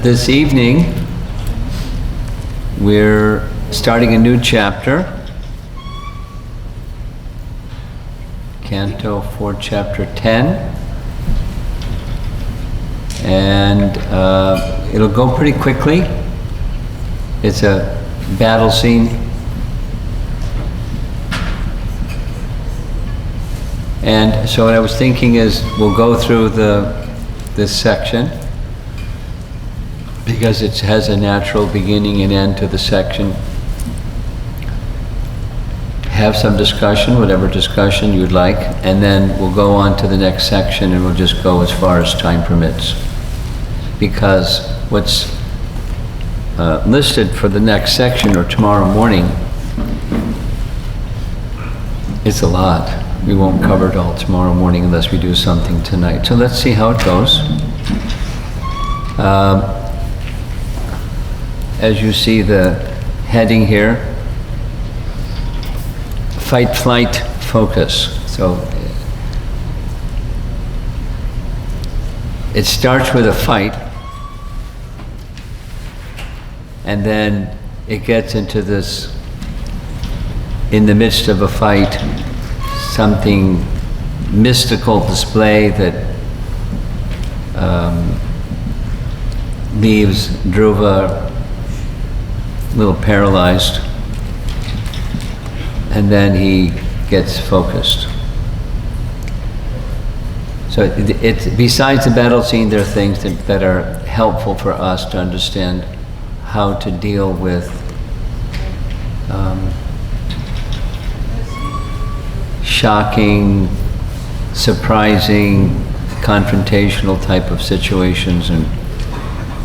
This evening, we're starting a new chapter, Canto 4, Chapter 10, and it'll go pretty quickly. It's a battle scene. And so what I was thinking is we'll go through this section, because it has a natural beginning and end to the section. Have some discussion, whatever discussion you'd like, and then we'll go on to the next section and we'll just go as far as time permits. Because what's listed for the next section or tomorrow morning, it's a lot. We won't cover it all tomorrow morning unless we do something tonight. So let's see how it goes. As you see the heading here, fight, flight, focus. So it starts with a fight, and then it gets into this, in the midst of a fight, something mystical display that leaves Dhruva a little paralyzed, and then he gets focused. So it's besides the battle scene, there are things that are helpful for us to understand how to deal with shocking, surprising, confrontational type of situations, and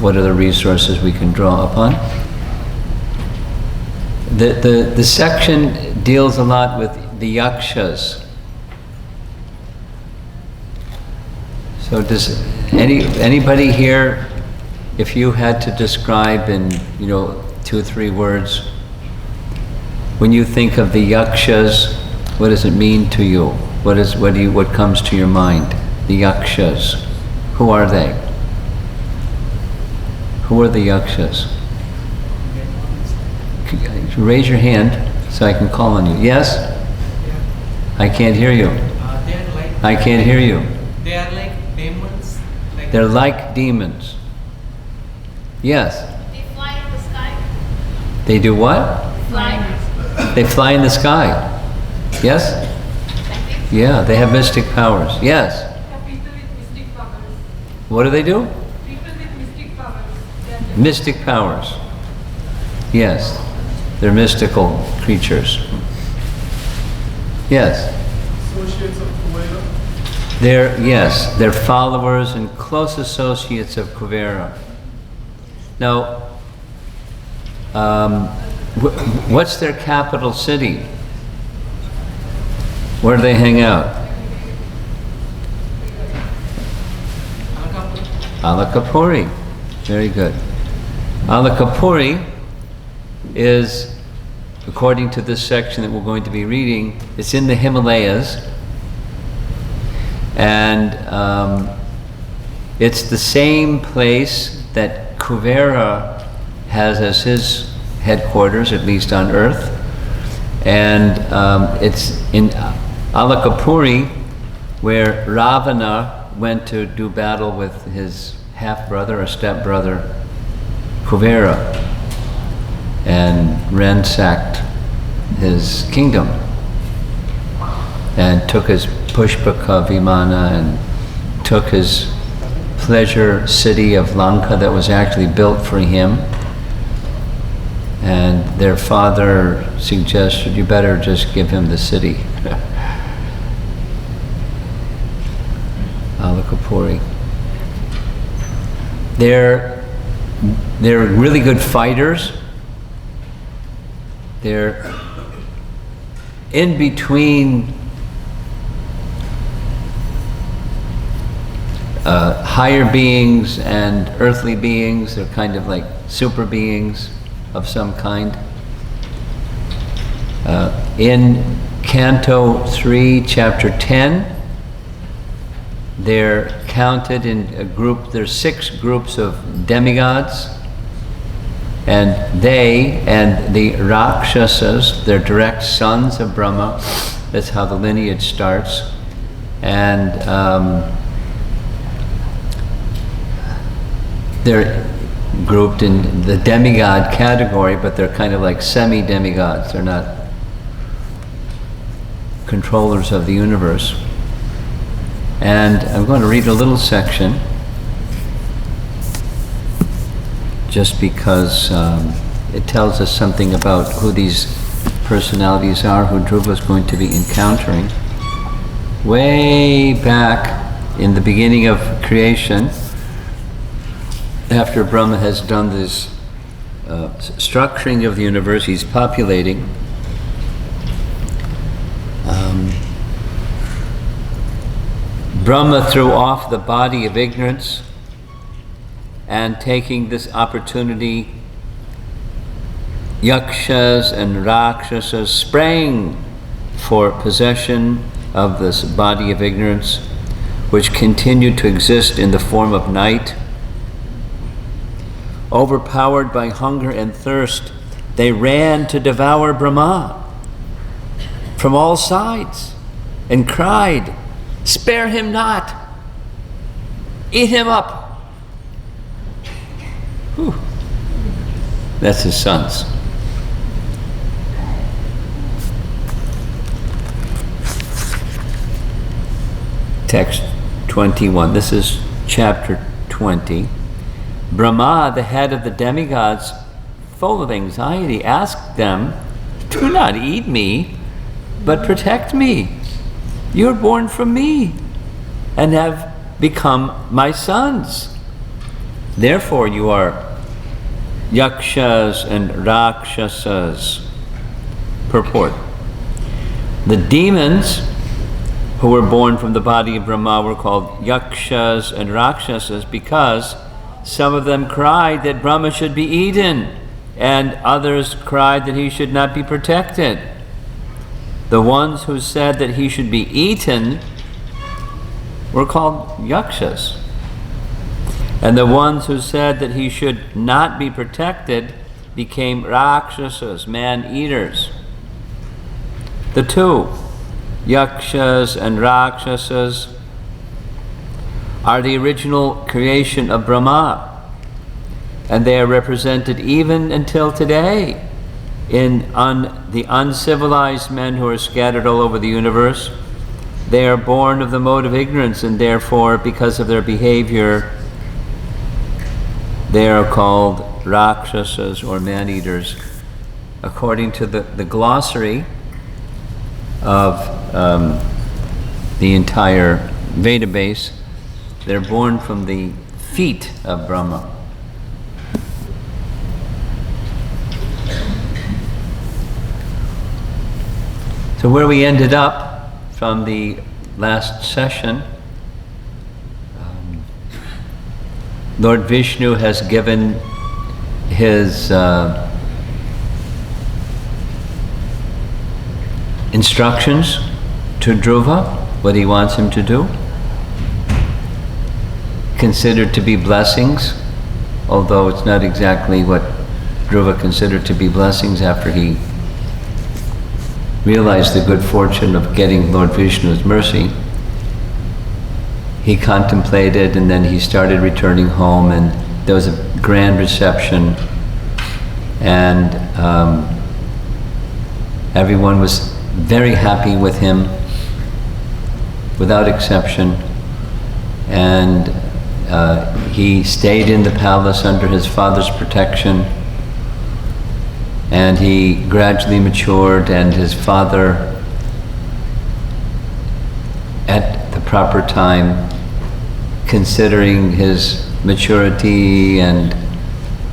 what are the resources we can draw upon. The section deals a lot with the yakshas. So does anybody here, if you had to describe in 2 or 3 words, when you think of the yakshas, what does it mean to you? What comes to your mind? The yakshas. Who are they? Who are the yakshas? Raise your hand so I can call on you. Yes? I can't hear you. I can't hear you. They are like demons. They're like demons. Yes. They fly in the sky. They do what? Fly. They fly in the sky. Yes? Yeah, they have mystic powers. Yes. People with mystic powers. What do they do? People with mystic powers. Mystic powers. Yes. They're mystical creatures. Yes. Associates of Kuvera. They're followers and close associates of Kuvera. Now, what's their capital city? Where do they hang out? Alakapuri. Very good. Alakapuri is, according to this section that we're going to be reading, it's in the Himalayas, and it's the same place that Kuvera has as his headquarters, at least on Earth, and it's in Alakapuri where Ravana went to do battle with his half-brother or step-brother Kuvera, and ransacked his kingdom and took his Pushpaka Vimana and took his pleasure city of Lanka that was actually built for him. And their father suggested, you better just give him the city. Alakapuri. They're really good fighters. They're in between higher beings and earthly beings. They're kind of like super beings of some kind. In Canto 3, Chapter 10, they're counted in a group, there's 6 groups of demigods, and they and the Rakshasas, they're direct sons of Brahma. That's how the lineage starts. And they're grouped in the demigod category, but they're kind of like semi-demigods. They're not controllers of the universe. And I'm going to read a little section just because it tells us something about who these personalities are, who Dhruva is going to be encountering. Way back in the beginning of creation, after Brahma has done this structuring of the universe, he's populating. Brahma threw off the body of ignorance, and taking this opportunity, yakshas and rakshasas sprang for possession of this body of ignorance, which continued to exist in the form of night. Overpowered by hunger and thirst, they ran to devour Brahma from all sides and cried, "Spare him not! Eat him up!" Whew. That's his sons. Text 21. This is chapter 20. Brahma, the head of the demigods, full of anxiety, asked them, "Do not eat me, but protect me. You are born from me and have become my sons. Therefore you are yakshas and rakshasas." Purport. The demons who were born from the body of Brahma were called yakshas and rakshasas because some of them cried that Brahma should be eaten, and others cried that he should not be protected. The ones who said that he should be eaten were called yakshas, and the ones who said that he should not be protected became rakshasas, man-eaters. The two, yakshas and rakshasas, are the original creation of Brahma, and they are represented even until today in the uncivilized men who are scattered all over the universe. They are born of the mode of ignorance, and therefore, because of their behavior, they are called rakshasas or man-eaters. According to the glossary of the entire Veda base, they're born from the feet of Brahma. So where we ended up from the last session, Lord Vishnu has given his instructions to Dhruva, what he wants him to do, considered to be blessings, although it's not exactly what Dhruva considered to be blessings after he realized the good fortune of getting Lord Vishnu's mercy. He contemplated, and then he started returning home, and there was a grand reception, and everyone was very happy with him, without exception, and he stayed in the palace under his father's protection, and he gradually matured, and his father, at the proper time, considering his maturity and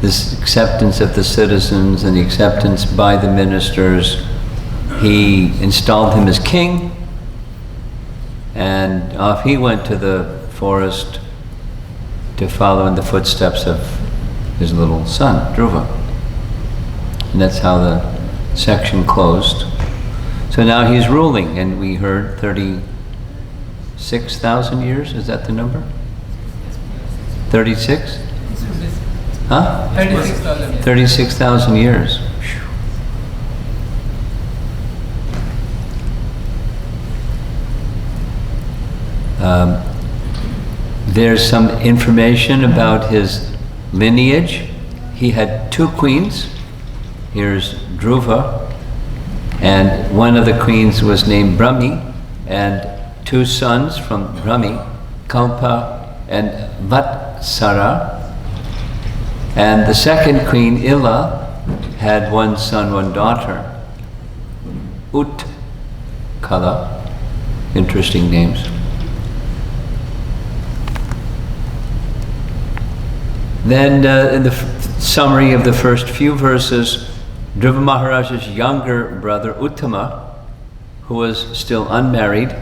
this acceptance of the citizens and the acceptance by the ministers, he installed him as king, and off he went to the forest to follow in the footsteps of his little son, Dhruva. And that's how the section closed. So now he's ruling, and we heard 36,000 years, is that the number? 36? Huh? 36,000. 36,000 years. There's some information about his lineage. He had two queens. Here's Dhruva, and one of the queens was named Brahmi, and two sons from Brahmi, Kalpa and Vatsara. And the second queen, Ila, had one son, one daughter, Utkala. Interesting names. Then in the summary of the first few verses, Dhruva Maharaja's younger brother Uttama, who was still unmarried,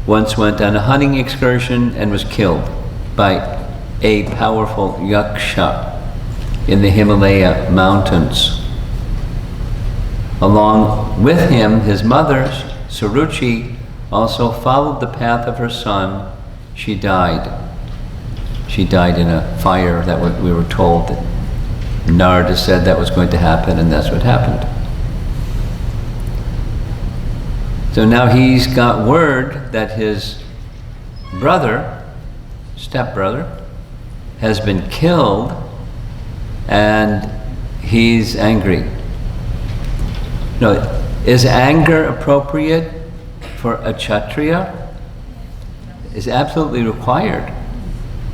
once went on a hunting excursion and was killed by a powerful yaksha in the Himalaya mountains. Along with him, his mother, Suruchi, also followed the path of her son. She died. She died in a fire that we were told that Narada said that was going to happen, and that's what happened. So now he's got word that his brother, stepbrother, has been killed, and he's angry. No, is anger appropriate for a Kshatriya? Is absolutely required.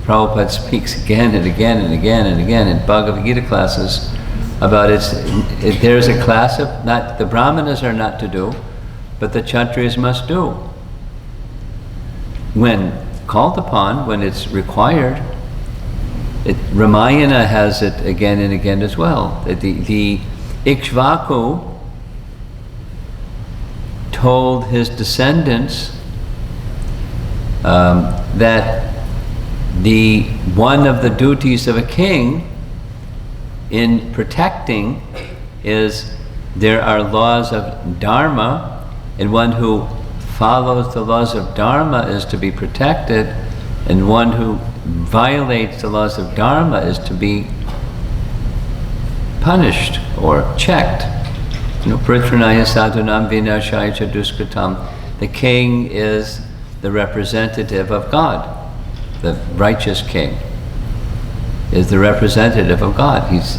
Prabhupada speaks again and again and again and again in Bhagavad Gita classes about there's a class of, not the Brahmanas are not to do, but the Kshatriyas must do. When called upon, when it's required, Ramayana has it again and again as well. The Ikshvaku told his descendants that one of the duties of a king in protecting is there are laws of dharma, and one who follows the laws of dharma is to be protected, and one who violates the laws of dharma is to be punished or checked. Pritranaya sadhunam vinashaya cha duskritam. The king is the representative of God. The righteous king is the representative of God. He's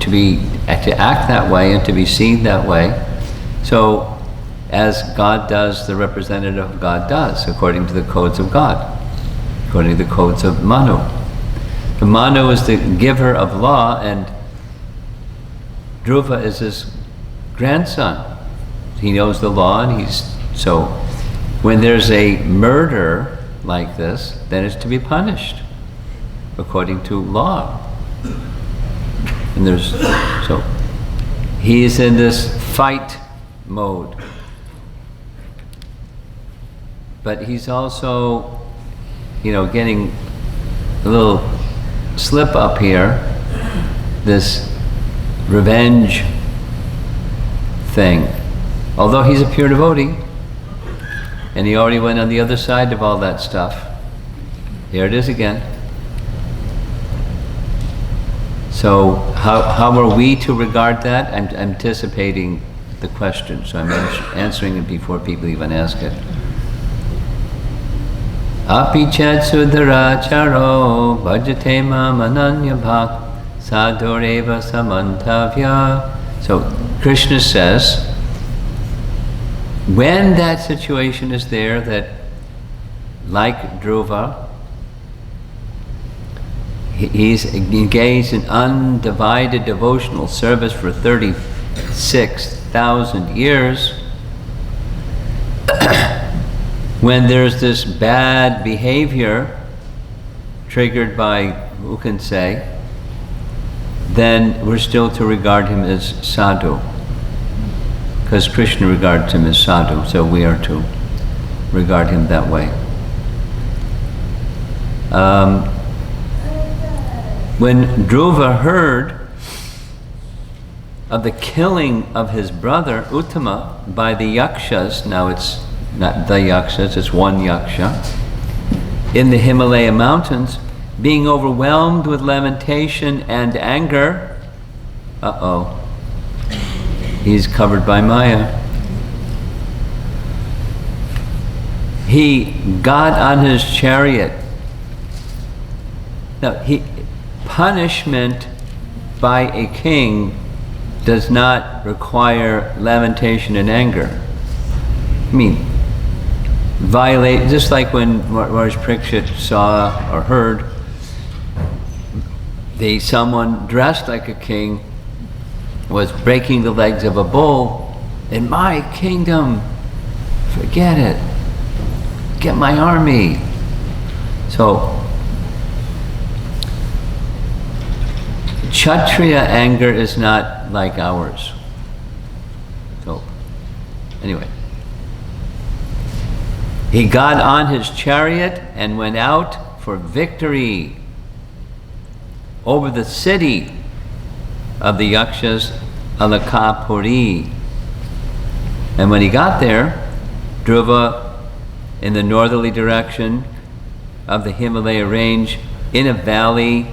to act that way and to be seen that way. So, as God does, the representative of God does, according to the codes of God, according to the codes of Manu. The Manu is the giver of law, and Dhruva is his grandson. He knows the law, and so when there's a murder like this, then it's to be punished according to law. And so he's in this fight mode. But he's also, getting a little slip up here, this revenge thing. Although he's a pure devotee, and he already went on the other side of all that stuff. Here it is again. So how are we to regard that? I'm anticipating the question, so I'm answering it before people even ask it. Api chat sudaracharo bhajate mam ananya bhak sadhureva samantavya. So Krishna says, when that situation is there, that like Dhruva, he's engaged in undivided devotional service for 36,000 years, when there's this bad behavior triggered by, who can say, then we're still to regard him as sadhu. Because Krishna regards him as sadhu, so we are to regard him that way. When Dhruva heard of the killing of his brother Uttama by the Yakshas, now it's not the Yakshas, it's one Yaksha, in the Himalaya mountains, being overwhelmed with lamentation and anger, he's covered by Maya. He got on his chariot. Now, punishment by a king does not require lamentation and anger. I mean, just like when Maharaj Parikshit saw or heard someone dressed like a king was breaking the legs of a bull. In my kingdom, forget it. Get my army. So, Kshatriya anger is not like ours. So, anyway. He got on his chariot and went out for victory over the city of the Yakshas, Alakapuri. And when he got there, Dhruva, in the northerly direction of the Himalaya range, in a valley,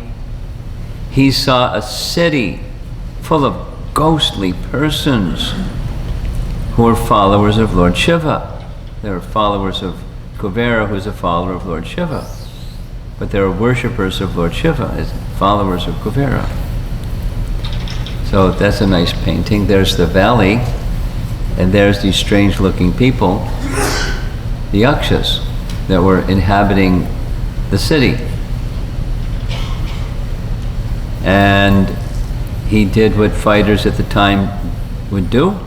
he saw a city full of ghostly persons who were followers of Lord Shiva. They were followers of Kuvera, who is a follower of Lord Shiva. But they were worshippers of Lord Shiva, as followers of Kuvera. So that's a nice painting. There's the valley, and there's these strange-looking people, the Yakshas, that were inhabiting the city. And he did what fighters at the time would do.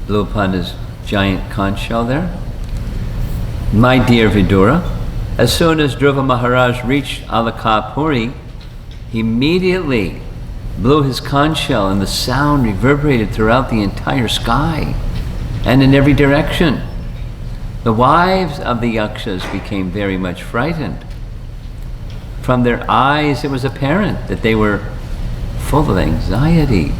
Blew upon his giant conch shell there. My dear Vidura, as soon as Dhruva Maharaj reached Alakapuri, he immediately blew his conch shell, and the sound reverberated throughout the entire sky and in every direction. The wives of the Yakshas became very much frightened. From their eyes, it was apparent that they were full of anxiety.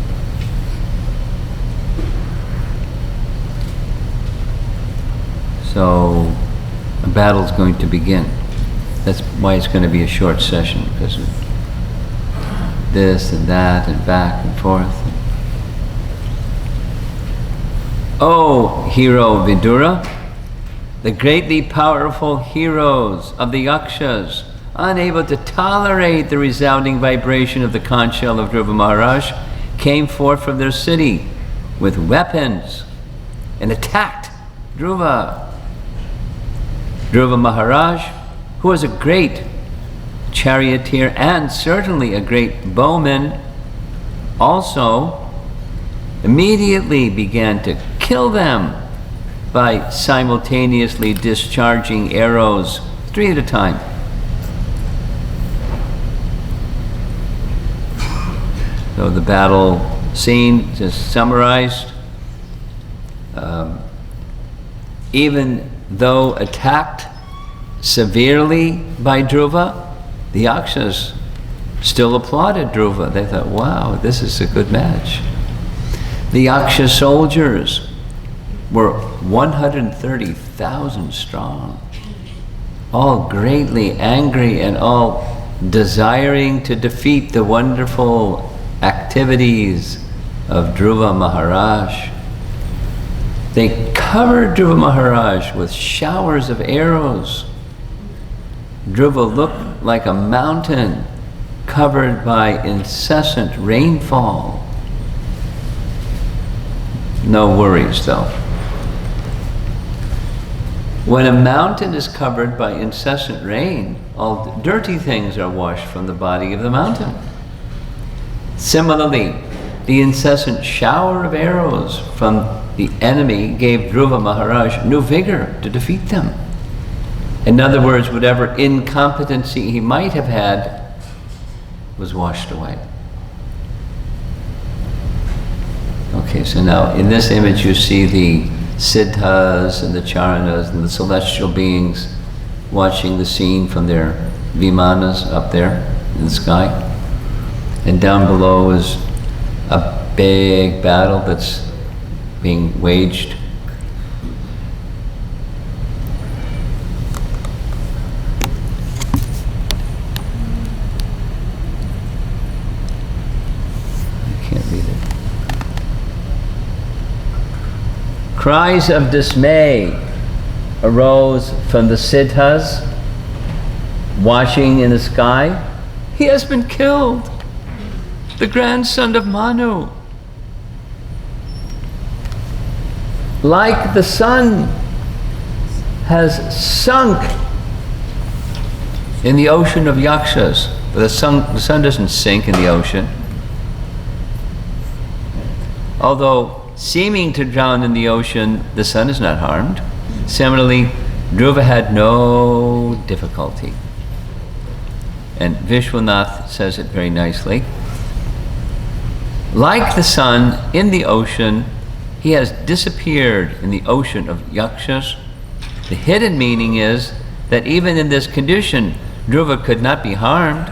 So, a battle's going to begin. That's why it's going to be a short session, because of this and that and back and forth. Oh, hero Vidura, the greatly powerful heroes of the Yakshas, unable to tolerate the resounding vibration of the conch shell of Dhruva Maharaj, came forth from their city with weapons and attacked Dhruva. Dhruva Maharaj, who was a great charioteer and certainly a great bowman, also immediately began to kill them by simultaneously discharging arrows 3 at a time. So the battle scene, just summarized, even though attacked severely by Dhruva, the Yakshas still applauded Dhruva. They thought, wow, this is a good match. The Yaksha soldiers were 130,000 strong, all greatly angry and all desiring to defeat the wonderful activities of Dhruva Maharaj. They covered Dhruva Maharaj with showers of arrows. Dhruva looked like a mountain covered by incessant rainfall. No worries though. When a mountain is covered by incessant rain, all dirty things are washed from the body of the mountain. Similarly, the incessant shower of arrows from the enemy gave Dhruva Maharaj new vigor to defeat them. In other words, whatever incompetency he might have had was washed away. Okay, so now in this image you see the siddhas and the charanas and the celestial beings watching the scene from their vimanas up there in the sky. And down below is a big battle that's being waged. I can't read it. Cries of dismay arose from the Siddhas watching in the sky. He has been killed, the grandson of Manu. Like the sun has sunk in the ocean of yakshas. The sun doesn't sink in the ocean. Although seeming to drown in the ocean, the sun is not harmed. Similarly, Dhruva had no difficulty. And Vishwanath says it very nicely. Like the sun in the ocean, he has disappeared in the ocean of yakshas. The hidden meaning is that even in this condition, Dhruva could not be harmed,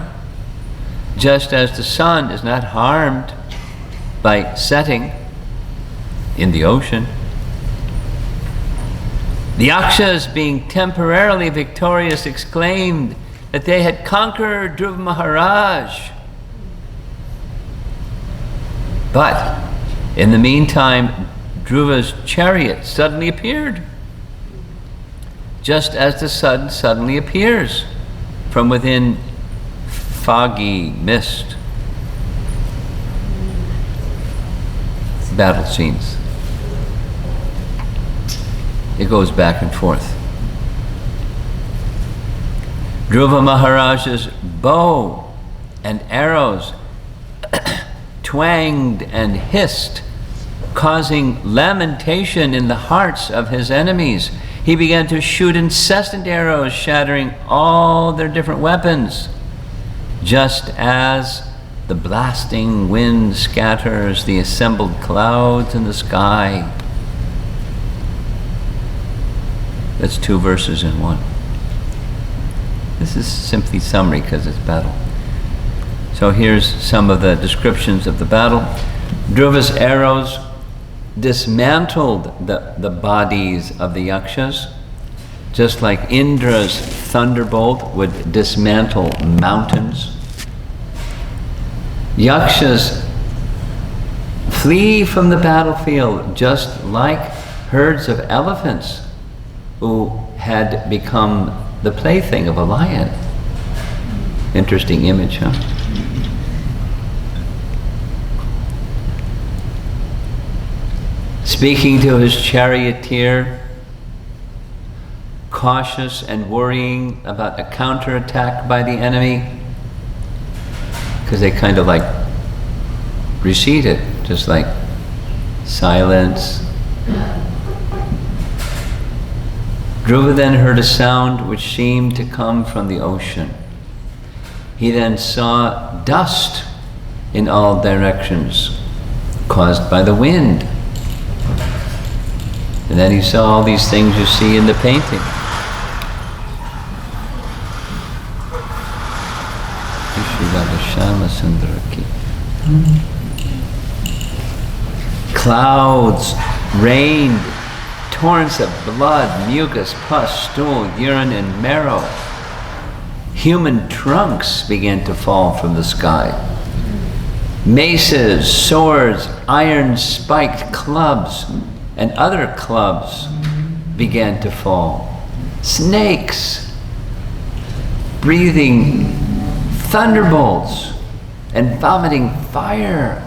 just as the sun is not harmed by setting in the ocean. The yakshas, being temporarily victorious, exclaimed that they had conquered Dhruva Maharaj. But in the meantime, Dhruva's chariot suddenly appeared, just as the sun suddenly appears from within foggy mist. Battle scenes. It goes back and forth. Dhruva Maharaj's bow and arrows twanged and hissed, causing lamentation in the hearts of his enemies. He began to shoot incessant arrows, shattering all their different weapons, just as the blasting wind scatters the assembled clouds in the sky. That's 2 verses in one. This is simply summary because it's battle. So here's some of the descriptions of the battle. Dhruva's arrows dismantled the bodies of the yakshas, just like Indra's thunderbolt would dismantle mountains. Yakshas flee from the battlefield just like herds of elephants who had become the plaything of a lion. Interesting image, huh? Speaking to his charioteer, cautious and worrying about a counterattack by the enemy, because they kind of like receded, just like silence. Dhruva then heard a sound which seemed to come from the ocean. He then saw dust in all directions, caused by the wind. And then he saw all these things you see in the painting. Clouds rained, torrents of blood, mucus, pus, stool, urine, and marrow. Human trunks began to fall from the sky. Maces, swords, iron-spiked clubs, and other clubs began to fall. Snakes, breathing thunderbolts, and vomiting fire,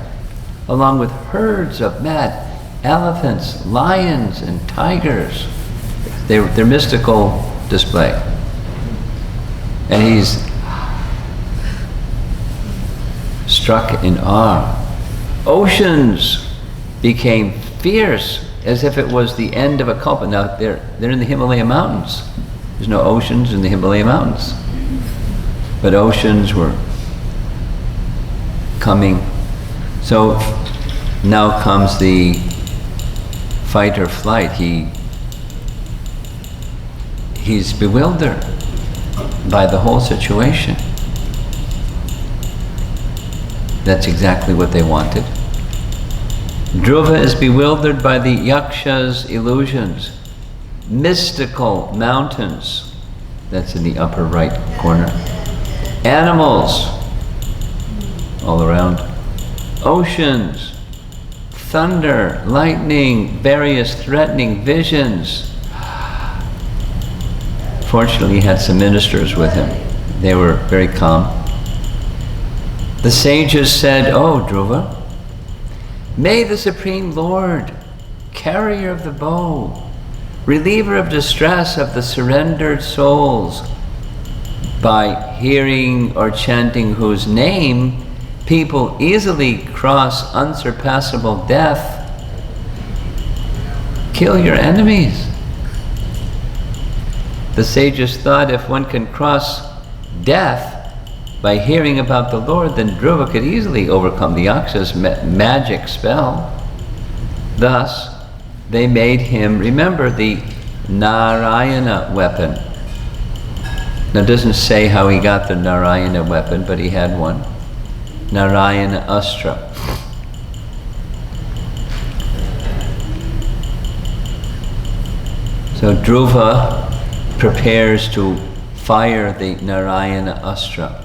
along with herds of mad elephants, lions, and tigers. Their mystical display. And he's struck in awe. Oceans became fierce, as if it was the end of a kalpa. Now they're in the Himalaya mountains. There's no oceans in the Himalaya mountains. But oceans were coming. So now comes the fight or flight. He's bewildered by the whole situation. That's exactly what they wanted. Dhruva is bewildered by the Yaksha's illusions. Mystical mountains, that's in the upper right corner. Animals, all around. Oceans, thunder, lightning, various threatening visions. Fortunately, he had some ministers with him. They were very calm. The sages said, "Oh, Dhruva, may the Supreme Lord, carrier of the bow, reliever of distress of the surrendered souls, by hearing or chanting whose name people easily cross unsurpassable death, kill your enemies." The sages thought if one can cross death by hearing about the Lord, then Dhruva could easily overcome the Yaksha's magic spell. Thus, they made him remember the Narayana weapon. Now, it doesn't say how he got the Narayana weapon, but he had one. Narayana Astra. So Dhruva prepares to fire the Narayana Astra.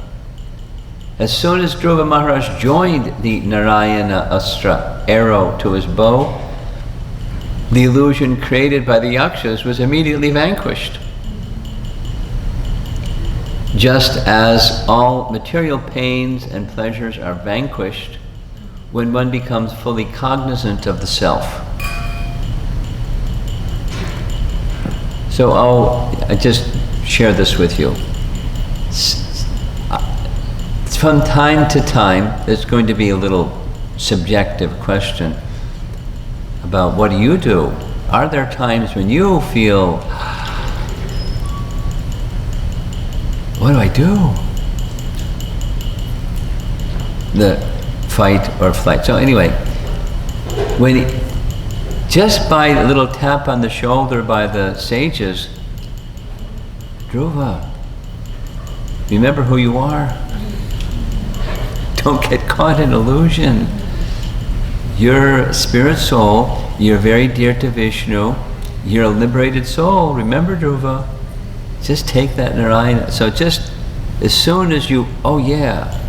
As soon as Dhruva Maharaj joined the Narayana Astra arrow to his bow, the illusion created by the Yakshas was immediately vanquished. Just as all material pains and pleasures are vanquished when one becomes fully cognizant of the self. So I just share this with you. From time to time, there's going to be a little subjective question about what do you do? Are there times when you feel, what do I do? The fight or flight. So anyway, just by a little tap on the shoulder by the sages, Dhruva, remember who you are. Don't get caught in illusion. You're a spirit soul. You're very dear to Vishnu. You're a liberated soul. Remember, Dhruva. Just take that Narayana. So just as soon as you, oh yeah,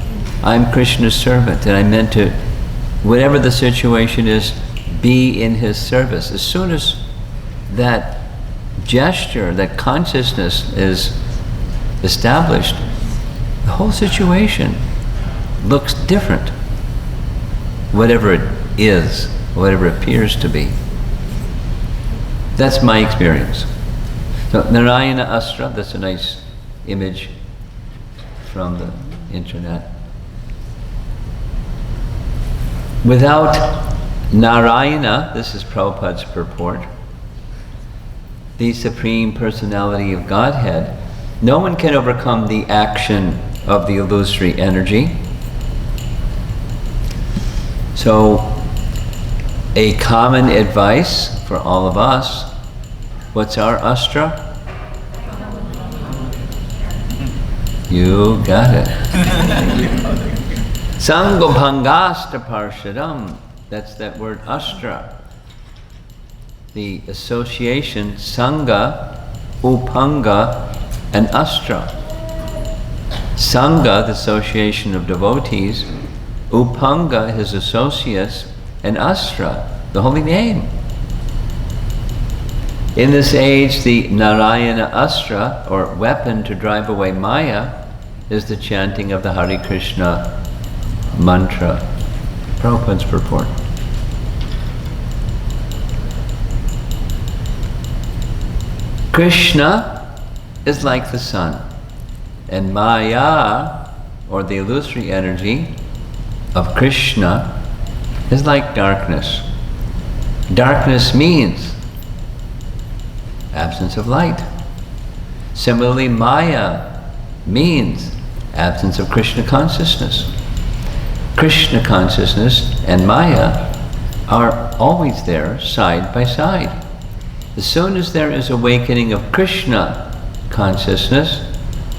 I'm Krishna's servant and I meant to, whatever the situation is, be in his service. As soon as that gesture, that consciousness is established, the whole situation looks different. Whatever it is, whatever it appears to be. That's my experience. So Narayana Astra, that's a nice image from the internet. Without Narayana, this is Prabhupada's purport, the Supreme Personality of Godhead, no one can overcome the action of the illusory energy. So, a common advice for all of us, what's our astra? You got it. Sangobhangasta parshadam, that's that word astra. The association, sangha, upanga, and astra. Sangha, the association of devotees, upanga, his associates, and astra, the holy name. In this age, the Narayana Astra, or weapon to drive away Maya, is the chanting of the Hare Krishna mantra. Prabhupada's purport. Krishna is like the sun, and Maya, or the illusory energy of Krishna, is like darkness. Darkness means absence of light. Similarly, Maya means absence of Krishna consciousness. Krishna consciousness and Maya are always there side by side. As soon as there is awakening of Krishna consciousness,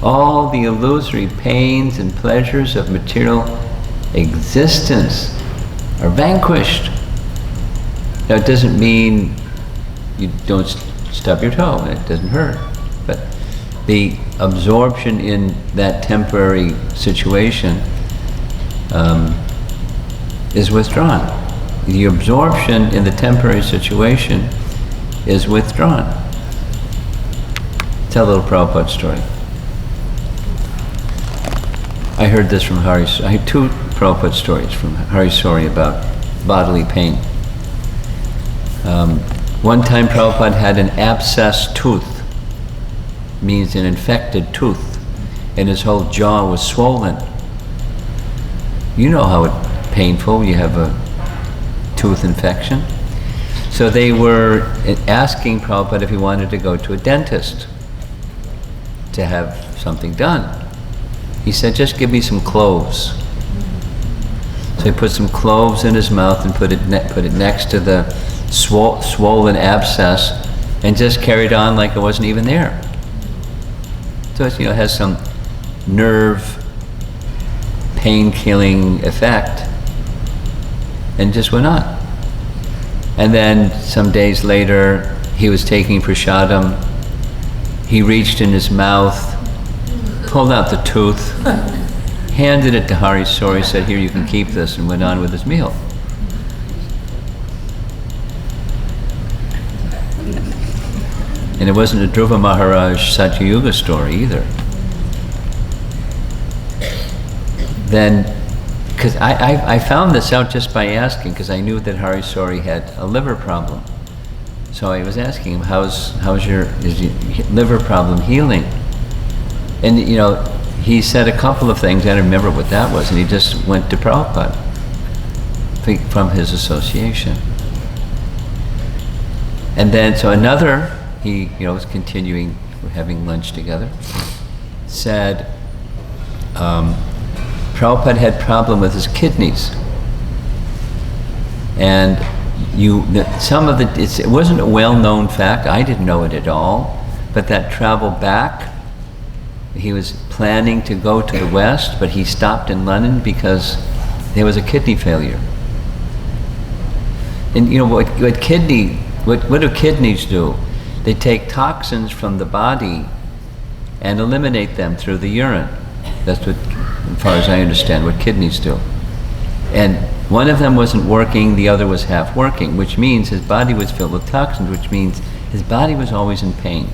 all the illusory pains and pleasures of material existence are vanquished. Now it doesn't mean you don't stub your toe and it doesn't hurt, but the absorption in that temporary situation is withdrawn. The absorption in the temporary situation is withdrawn. Tell a little Prabhupada story. I heard this from Hari. I had two Prabhupada stories from Hari Sori about bodily pain. One time Prabhupada had an abscessed tooth, means an infected tooth, and his whole jaw was swollen. You know how it's painful when you have a tooth infection. So they were asking Prabhupada if he wanted to go to a dentist to have something done. He said, just give me some cloves. So he put some cloves in his mouth and put it next to the swollen abscess and just carried on like it wasn't even there. So it has some nerve pain-killing effect and just went on. And then some days later, he was taking prasadam. He reached in his mouth, pulled out the tooth, handed it to Hari Sori, said, here, you can keep this, and went on with his meal. And it wasn't a Dhruva Maharaj Satyayuga story either. Then, because I found this out just by asking, because I knew that Hari Sori had a liver problem. So I was asking him, is your liver problem healing? And he said a couple of things, I don't remember what that was, and he just went to Prabhupada from his association. And then, so another, he was continuing, we're having lunch together, said, Prabhupada had problem with his kidneys. And it wasn't a well-known fact, I didn't know it at all, but that travel back, he was planning to go to the West, but he stopped in London because there was a kidney failure. And what do kidneys do? They take toxins from the body and eliminate them through the urine. That's what, as far as I understand, what kidneys do. And one of them wasn't working, the other was half working, which means his body was filled with toxins, which means his body was always in pain.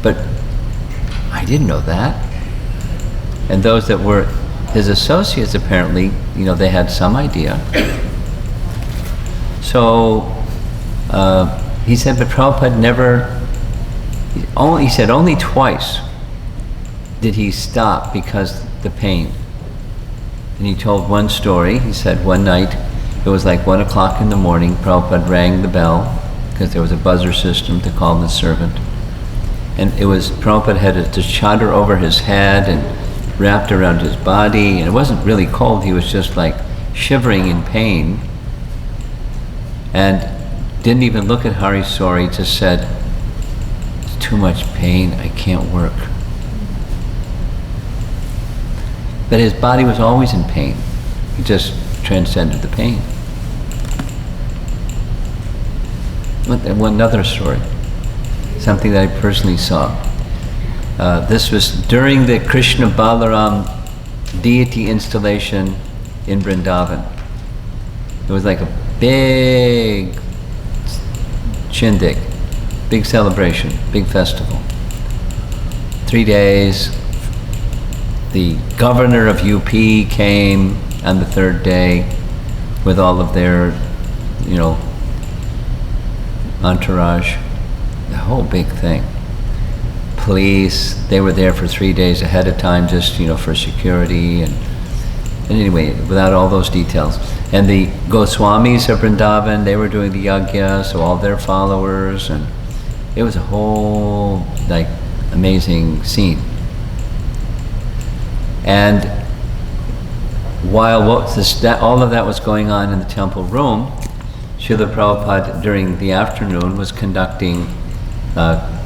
But I didn't know that. And those that were his associates, apparently, they had some idea. So he said, but Prabhupada he said only twice did he stop because the pain. And he told one story. He said one night, it was like 1 o'clock in the morning, Prabhupada rang the bell, because there was a buzzer system to call the servant. And Prabhupada had a chadar over his head and wrapped around his body, and it wasn't really cold, he was just like shivering in pain. And didn't even look at Hari Sori, just said, it's too much pain, I can't work. But his body was always in pain. He just transcended the pain. One other story, something that I personally saw. This was during the Krishna Balaram deity installation in Vrindavan. It was like a big shindig, big celebration, big festival. 3 days. The governor of UP came on the third day with all of their, entourage, the whole big thing. Police, they were there for 3 days ahead of time, just, for security, and anyway, without all those details. And the Goswamis of Vrindavan, they were doing the yajna, so all their followers, and it was a whole, amazing scene. And while all of that was going on in the temple room, Srila Prabhupada during the afternoon was conducting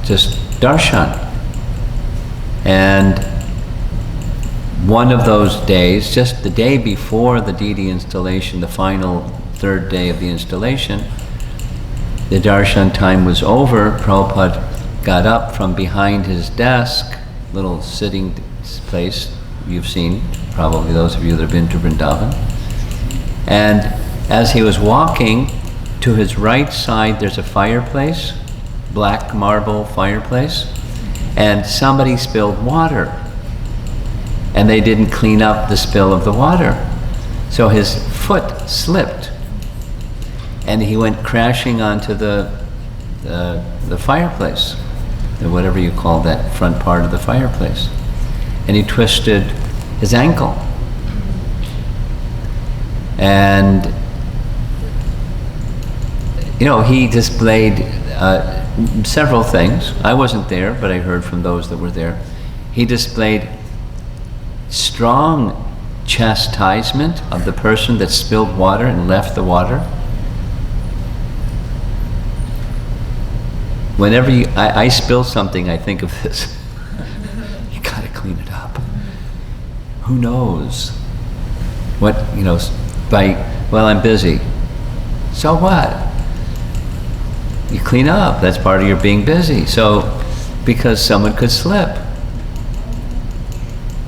just darshan. And one of those days, just the day before the deity installation, the final third day of the installation, the darshan time was over. Prabhupada got up from behind his desk, little sitting place you've seen, probably those of you that have been to Vrindavan. And as he was walking, to his right side there's a fireplace, black marble fireplace, and somebody spilled water. And they didn't clean up the spill of the water. So his foot slipped, and he went crashing onto the fireplace, or whatever you call that front part of the fireplace. And he twisted his ankle. And, you know, he displayed several things. I wasn't there, but I heard from those that were there. He displayed strong chastisement of the person that spilled water and left the water. Whenever I spill something, I think of this. You gotta clean it up. Who knows what, you know, well, I'm busy. So what? You clean up, that's part of your being busy. So, because someone could slip.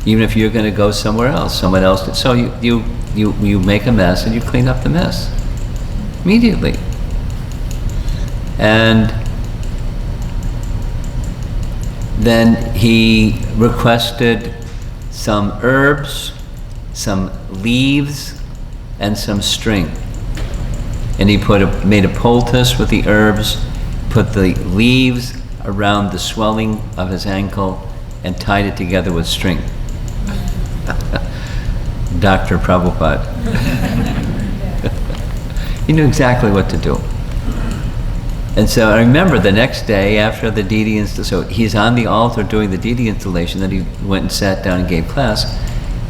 Even if you're going to go somewhere else, someone else did. So you make a mess and you clean up the mess immediately. And then he requested some herbs, some leaves, and some string. And he made a poultice with the herbs, put the leaves around the swelling of his ankle, and tied it together with string. Dr. Prabhupada. He knew exactly what to do. And so I remember the next day after the deity installation, so he's on the altar doing the deity installation, then he went and sat down and gave class.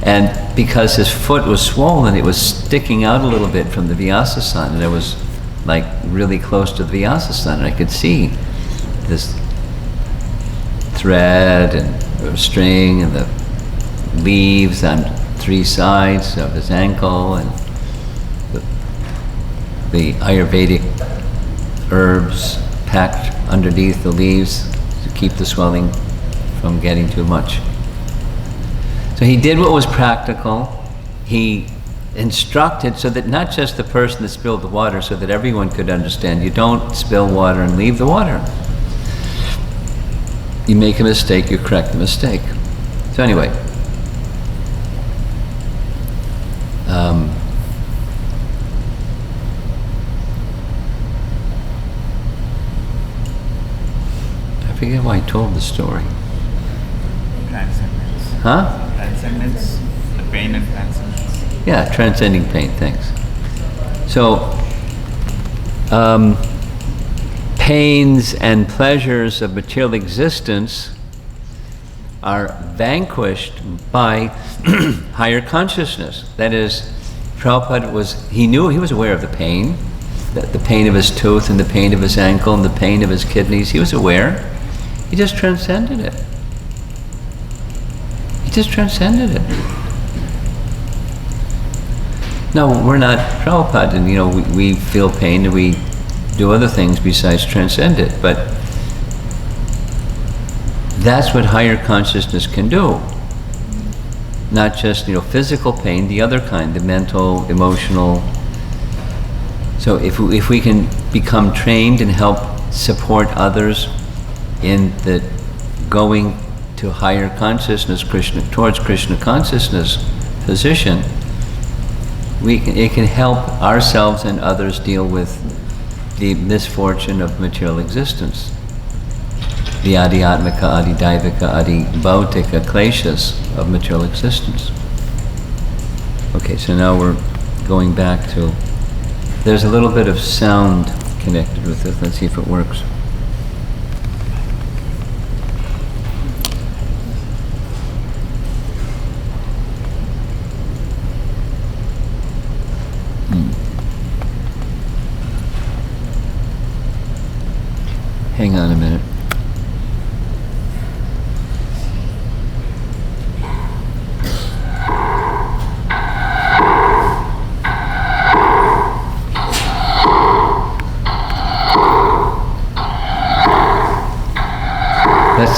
And because his foot was swollen, it was sticking out a little bit from the Vyasasana, and it was like really close to the Vyasasana, and I could see this thread and string and the leaves on three sides of his ankle, and the Ayurvedic herbs packed underneath the leaves to keep the swelling from getting too much. So he did what was practical. He instructed so that not just the person that spilled the water, so that everyone could understand. You don't spill water and leave the water. You make a mistake, you correct the mistake. So anyway, I forget why I told the story. Transcendence. Huh? Transcendence, the pain and transcendence. Yeah, transcending pain, thanks. So, pains and pleasures of material existence are vanquished by higher consciousness. That is, Prabhupada he was aware of the pain of his tooth and the pain of his ankle and the pain of his kidneys. He was aware. He just transcended it. He just transcended it. No, we're not Prabhupada, and we feel pain and we do other things besides transcend it, but that's what higher consciousness can do. Not just physical pain, the other kind, the mental, emotional. So if we can become trained and help support others in the going to higher consciousness, towards Krishna consciousness position, it can help ourselves and others deal with the misfortune of material existence. The adi-atmika, adi-daivika, adi-bhautika kleshas of material existence. Okay, so now we're going back to, there's a little bit of sound connected with it. Let's see if it works. Hang on a minute.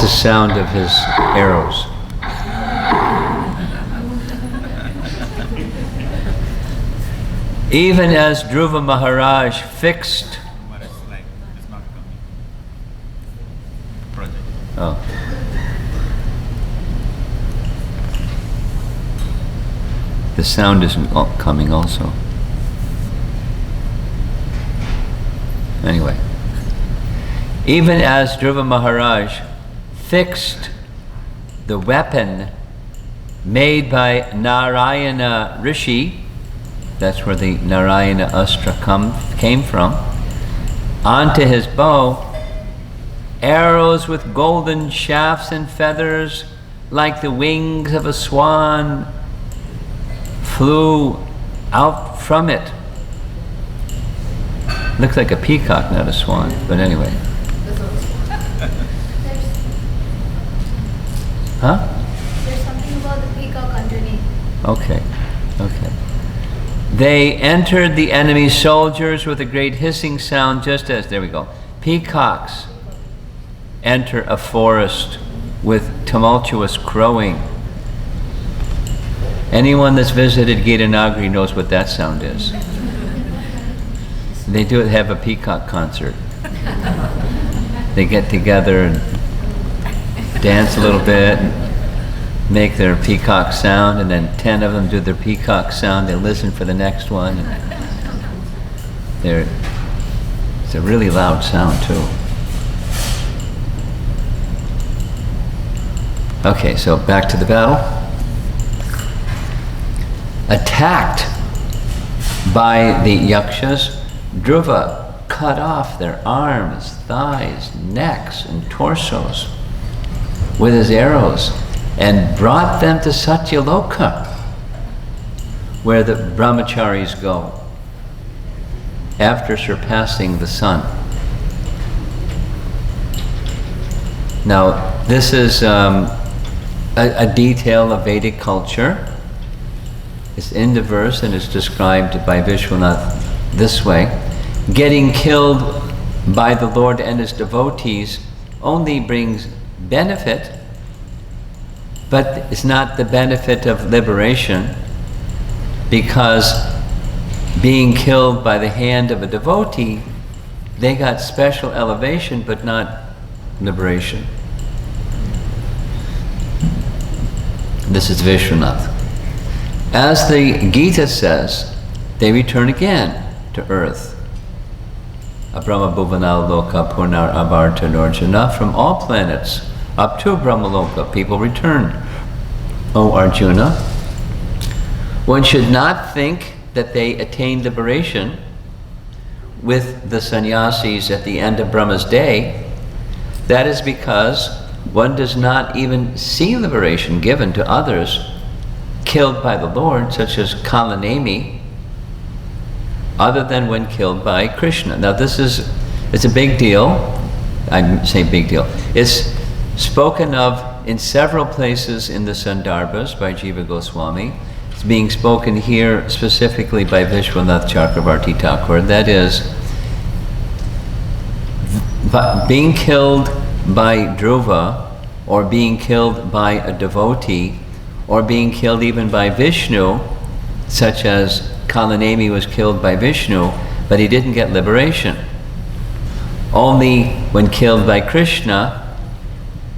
the sound of his arrows. Even as Dhruva Maharaj fixed. But it's like, it's not coming. Project. Oh. The sound isn't coming also. Anyway. Even as Dhruva Maharaj fixed the weapon made by Narayana Rishi, that's where the Narayana Astra came from, onto his bow, arrows with golden shafts and feathers like the wings of a swan flew out from it. Looks like a peacock, not a swan, but anyway. Huh? There's something about the peacock underneath. Okay, okay. They entered the enemy's soldiers with a great hissing sound, just as, there we go, peacocks enter a forest with tumultuous crowing. Anyone that's visited Gitanagari knows what that sound is. They have a peacock concert. They get together and dance a little bit, and make their peacock sound, and then 10 of them do their peacock sound. They listen for the next one. It's a really loud sound too. Okay, so back to the battle. Attacked by the yakshas, Dhruva cut off their arms, thighs, necks, and torsos with his arrows and brought them to Satyaloka, where the brahmacharis go after surpassing the sun. Now, this is a detail of Vedic culture. It's in the verse and it's described by Vishwanath this way. Getting killed by the Lord and his devotees only brings benefit, but it's not the benefit of liberation, because being killed by the hand of a devotee, they got special elevation but not liberation. This is Vishwanath. As the Gita says, they return again to earth. Brahma Bhuvanal Loka Purnar Avarta Norjana, from all planets up to Brahmaloka, people return. O Arjuna, one should not think that they attained liberation with the sannyasis at the end of Brahma's day. That is because one does not even see liberation given to others killed by the Lord, such as Kalanemi, other than when killed by Krishna. Now it's a big deal. I say big deal. It's spoken of in several places in the Sandarbhas by Jiva Goswami. It's being spoken here specifically by Vishwanath Chakravarti Thakur. That is, being killed by Dhruva, or being killed by a devotee, or being killed even by Vishnu, such as Kalanemi was killed by Vishnu, but he didn't get liberation. Only when killed by Krishna,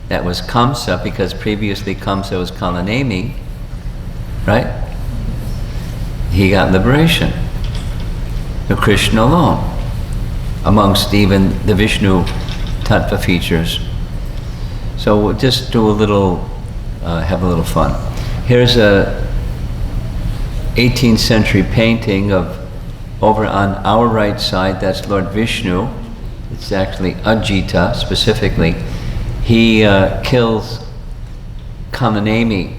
that was Kamsa, because previously Kamsa was Kalanemi, right? He got liberation. The Krishna alone, amongst even the Vishnu Tattva features. So we'll just do a little, have a little fun. Here's a 18th century painting of, over on our right side, that's Lord Vishnu. It's actually Ajita specifically. He kills Kalanemi,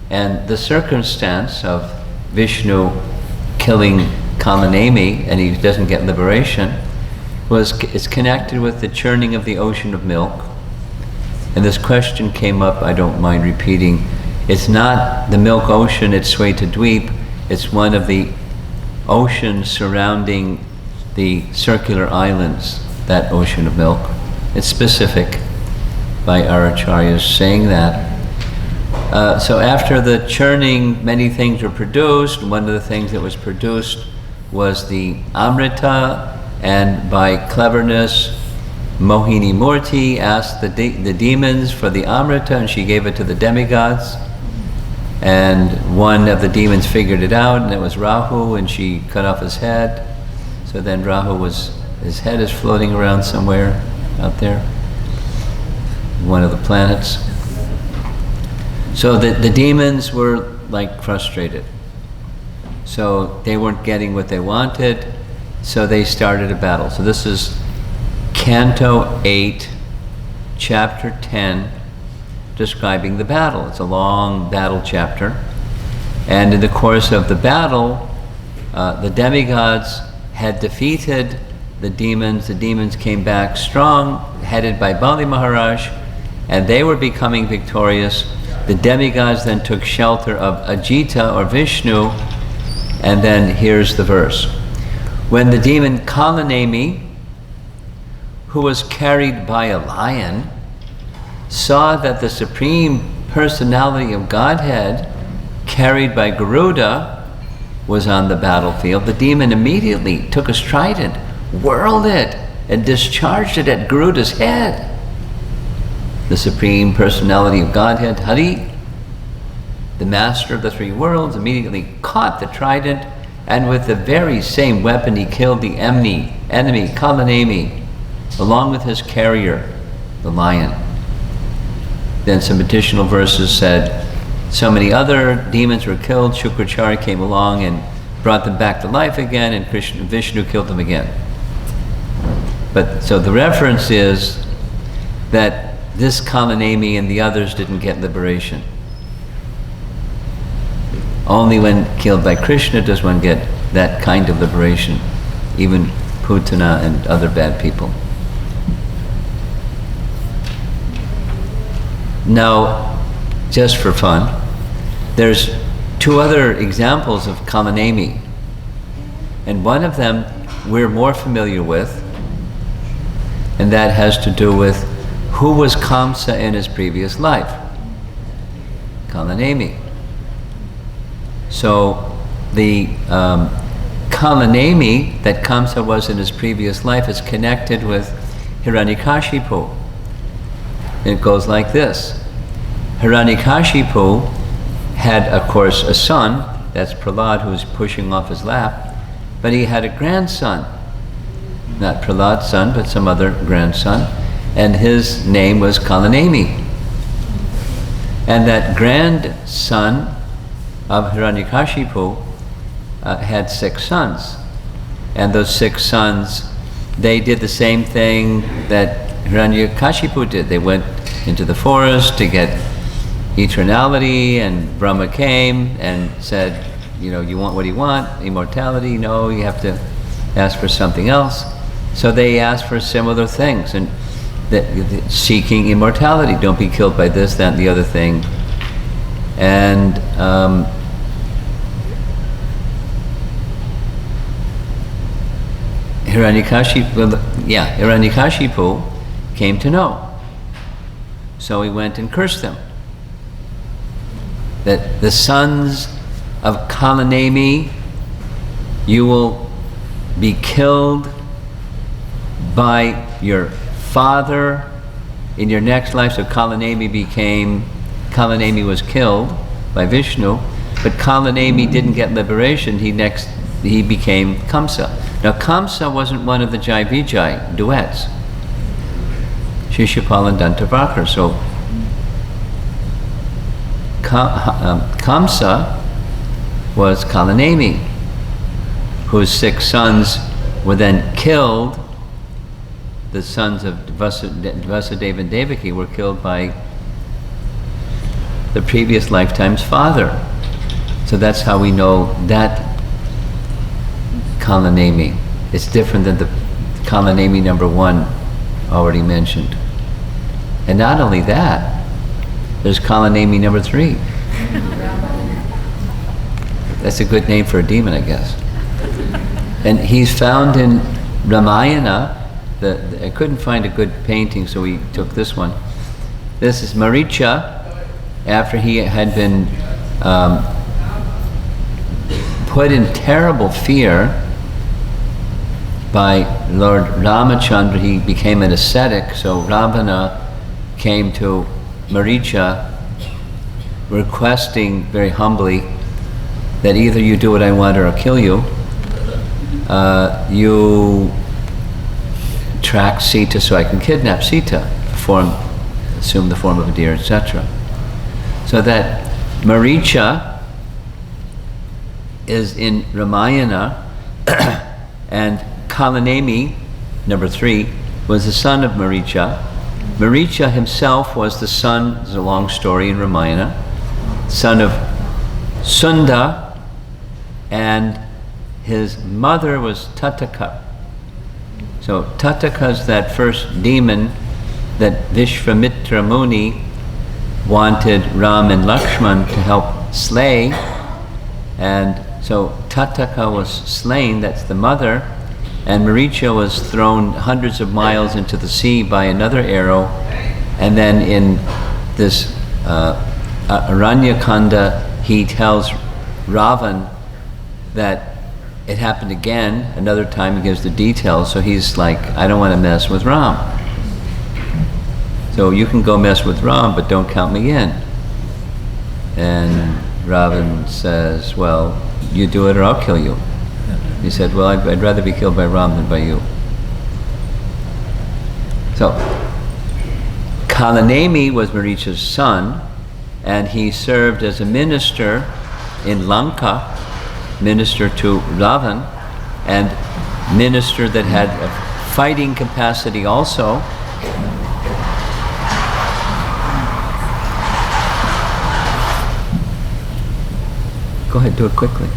and the circumstance of Vishnu killing Kalanemi and he doesn't get liberation is connected with the churning of the ocean of milk. And this question came up, I don't mind repeating. It's not the milk ocean at Swetadweep, it's one of the oceans surrounding the circular islands, that ocean of milk. It's specific. by our acharyas saying that. So after the churning, many things were produced. One of the things that was produced was the Amrita, and by cleverness, Mohini Murti asked the demons for the Amrita, and she gave it to the demigods. And one of the demons figured it out, and it was Rahu, and she cut off his head. So then his head is floating around somewhere out there, one of the planets. So the demons were like frustrated. So they weren't getting what they wanted, so they started a battle. So this is Canto 8, Chapter 10, describing the battle. It's a long battle chapter. And in the course of the battle, the demigods had defeated the demons. The demons came back strong, headed by Bali Maharaj, and they were becoming victorious. The demigods then took shelter of Ajita or Vishnu, and then here's the verse. When the demon Kalanemi, who was carried by a lion, saw that the Supreme Personality of Godhead, carried by Garuda, was on the battlefield, the demon immediately took a trident, whirled it, and discharged it at Garuda's head. The Supreme Personality of Godhead, Hari, the master of the three worlds, immediately caught the trident, and with the very same weapon he killed the enemy Kalanemi, along with his carrier, the lion. Then some additional verses said, so many other demons were killed, Shukracharya came along and brought them back to life again, and Vishnu killed them again. But so the reference is that this Kalanemi and the others didn't get liberation. Only when killed by Krishna does one get that kind of liberation, even Putana and other bad people. Now, just for fun, there's two other examples of Kalanemi, and one of them we're more familiar with, and that has to do with who was Kamsa in his previous life? Kalanemi. So the Kalanemi that Kamsa was in his previous life is connected with Hiranyakashipu. It goes like this. Hiranyakashipu had, of course, a son, that's Prahlad, who's pushing off his lap, but he had a grandson. Not Prahlad's son, but some other grandson, and his name was Kalanemi. And that grandson of Hiranyakashipu had 6 sons. And those 6 sons, they did the same thing that Hiranyakashipu did. They went into the forest to get eternality, and Brahma came and said, you know, you want what you want, immortality? No, you have to ask for something else. So they asked for similar things, and seeking immortality. Don't be killed by this, that, and the other thing. And Hiranyakashipu came to know. So he went and cursed them. That the sons of Kalanemi, you will be killed by your father in your next life. So Kalanemi was killed by Vishnu, but Kalanemi didn't get liberation. He became Kamsa. Now Kamsa wasn't one of the Jai Vijay duets. Shishupal and Dantavakra. So Kamsa was Kalanemi, whose 6 sons were then killed. The sons of Vasudeva and Devaki were killed by the previous lifetime's father. So that's how we know that Kalanemi. It's different than the Kalanemi number 1 already mentioned. And not only that, there's Kalanemi number 3. That's a good name for a demon, I guess. And he's found in Ramayana. I couldn't find a good painting, so we took this one. This is Maricha, after he had been put in terrible fear by Lord Ramachandra. He became an ascetic, so Ravana came to Maricha requesting very humbly that either you do what I want or I'll kill you. You track Sita so I can kidnap Sita, assume the form of a deer, etc. So that Maricha is in Ramayana, and Kalanemi, number 3, was the son of Maricha. Maricha himself was the son, it's a long story in Ramayana, son of Sunda, and his mother was Tataka. So Tataka's that first demon that Vishvamitra Muni wanted Ram and Lakshman to help slay, and so Tataka was slain, that's the mother, and Maricha was thrown hundreds of miles into the sea by another arrow, and then in this Aranyakanda he tells Ravan that it happened again, another time he gives the details, so he's like, I don't want to mess with Ram. So you can go mess with Ram, but don't count me in. And Ravan says, well, you do it or I'll kill you. He said, well, I'd rather be killed by Ram than by you. So, Kalanemi was Maricha's son, and he served as a minister in Lanka, minister to Ravan, and minister that had a fighting capacity also. Go ahead, do it quickly.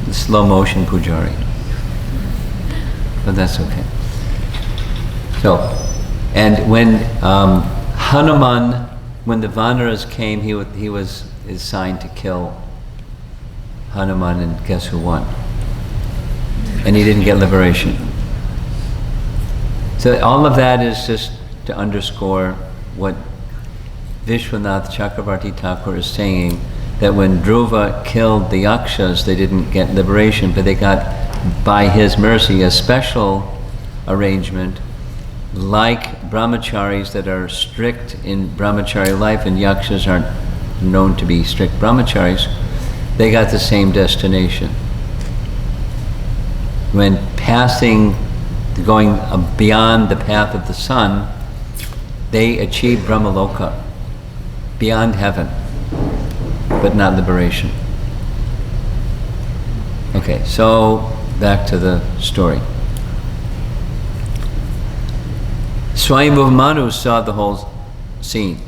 The slow motion pujari. But that's okay. So, and when Hanuman, when the Vanaras came, he was assigned to kill Hanuman, and guess who won? And he didn't get liberation. So all of that is just to underscore what Vishwanath Chakravarti Thakur is saying, that when Dhruva killed the Yakshas, they didn't get liberation, but they got, by his mercy, a special arrangement, like brahmacharis that are strict in brahmachari life, and Yakshas aren't known to be strict brahmacharis, they got the same destination. When going beyond the path of the sun, they achieve Brahmaloka, beyond heaven, but not liberation. Okay, so back to the story. Swayambhuva Manu saw the whole scene.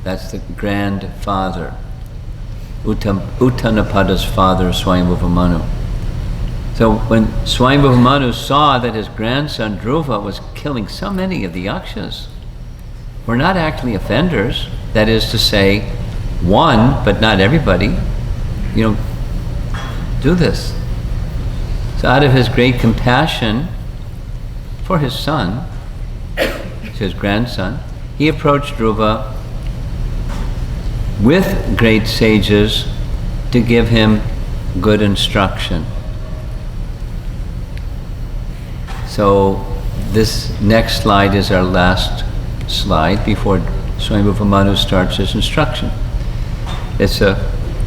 That's the grandfather, Uttanapada's father, Swayambhuva Manu. So when Swayambhuva Manu saw that his grandson Dhruva was killing so many of the Yakshas, were not actually offenders, that is to say, one, but not everybody, do this. So out of his great compassion for his son, his grandson, he approached Dhruva with great sages to give him good instruction. So this next slide is our last slide before Swayambhuva Manu starts his instruction. It's a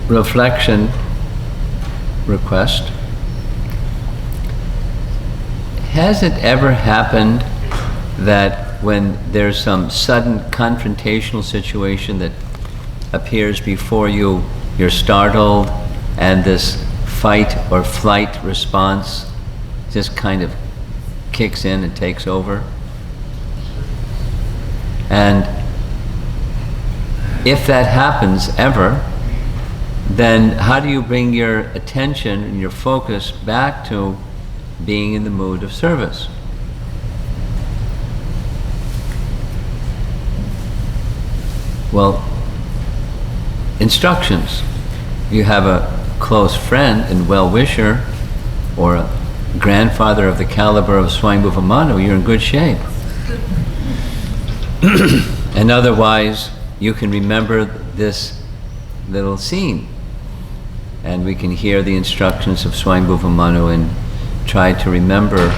reflection request. Has it ever happened that when there's some sudden confrontational situation that appears before you, you're startled, and this fight or flight response just kind of kicks in and takes over? And if that happens ever, then how do you bring your attention and your focus back to being in the mood of service? Well, instructions. you have a close friend and well-wisher, or a grandfather of the caliber of Swami Manu, you're in good shape. And otherwise, you can remember this little scene, and we can hear the instructions of Swami Manu and try to remember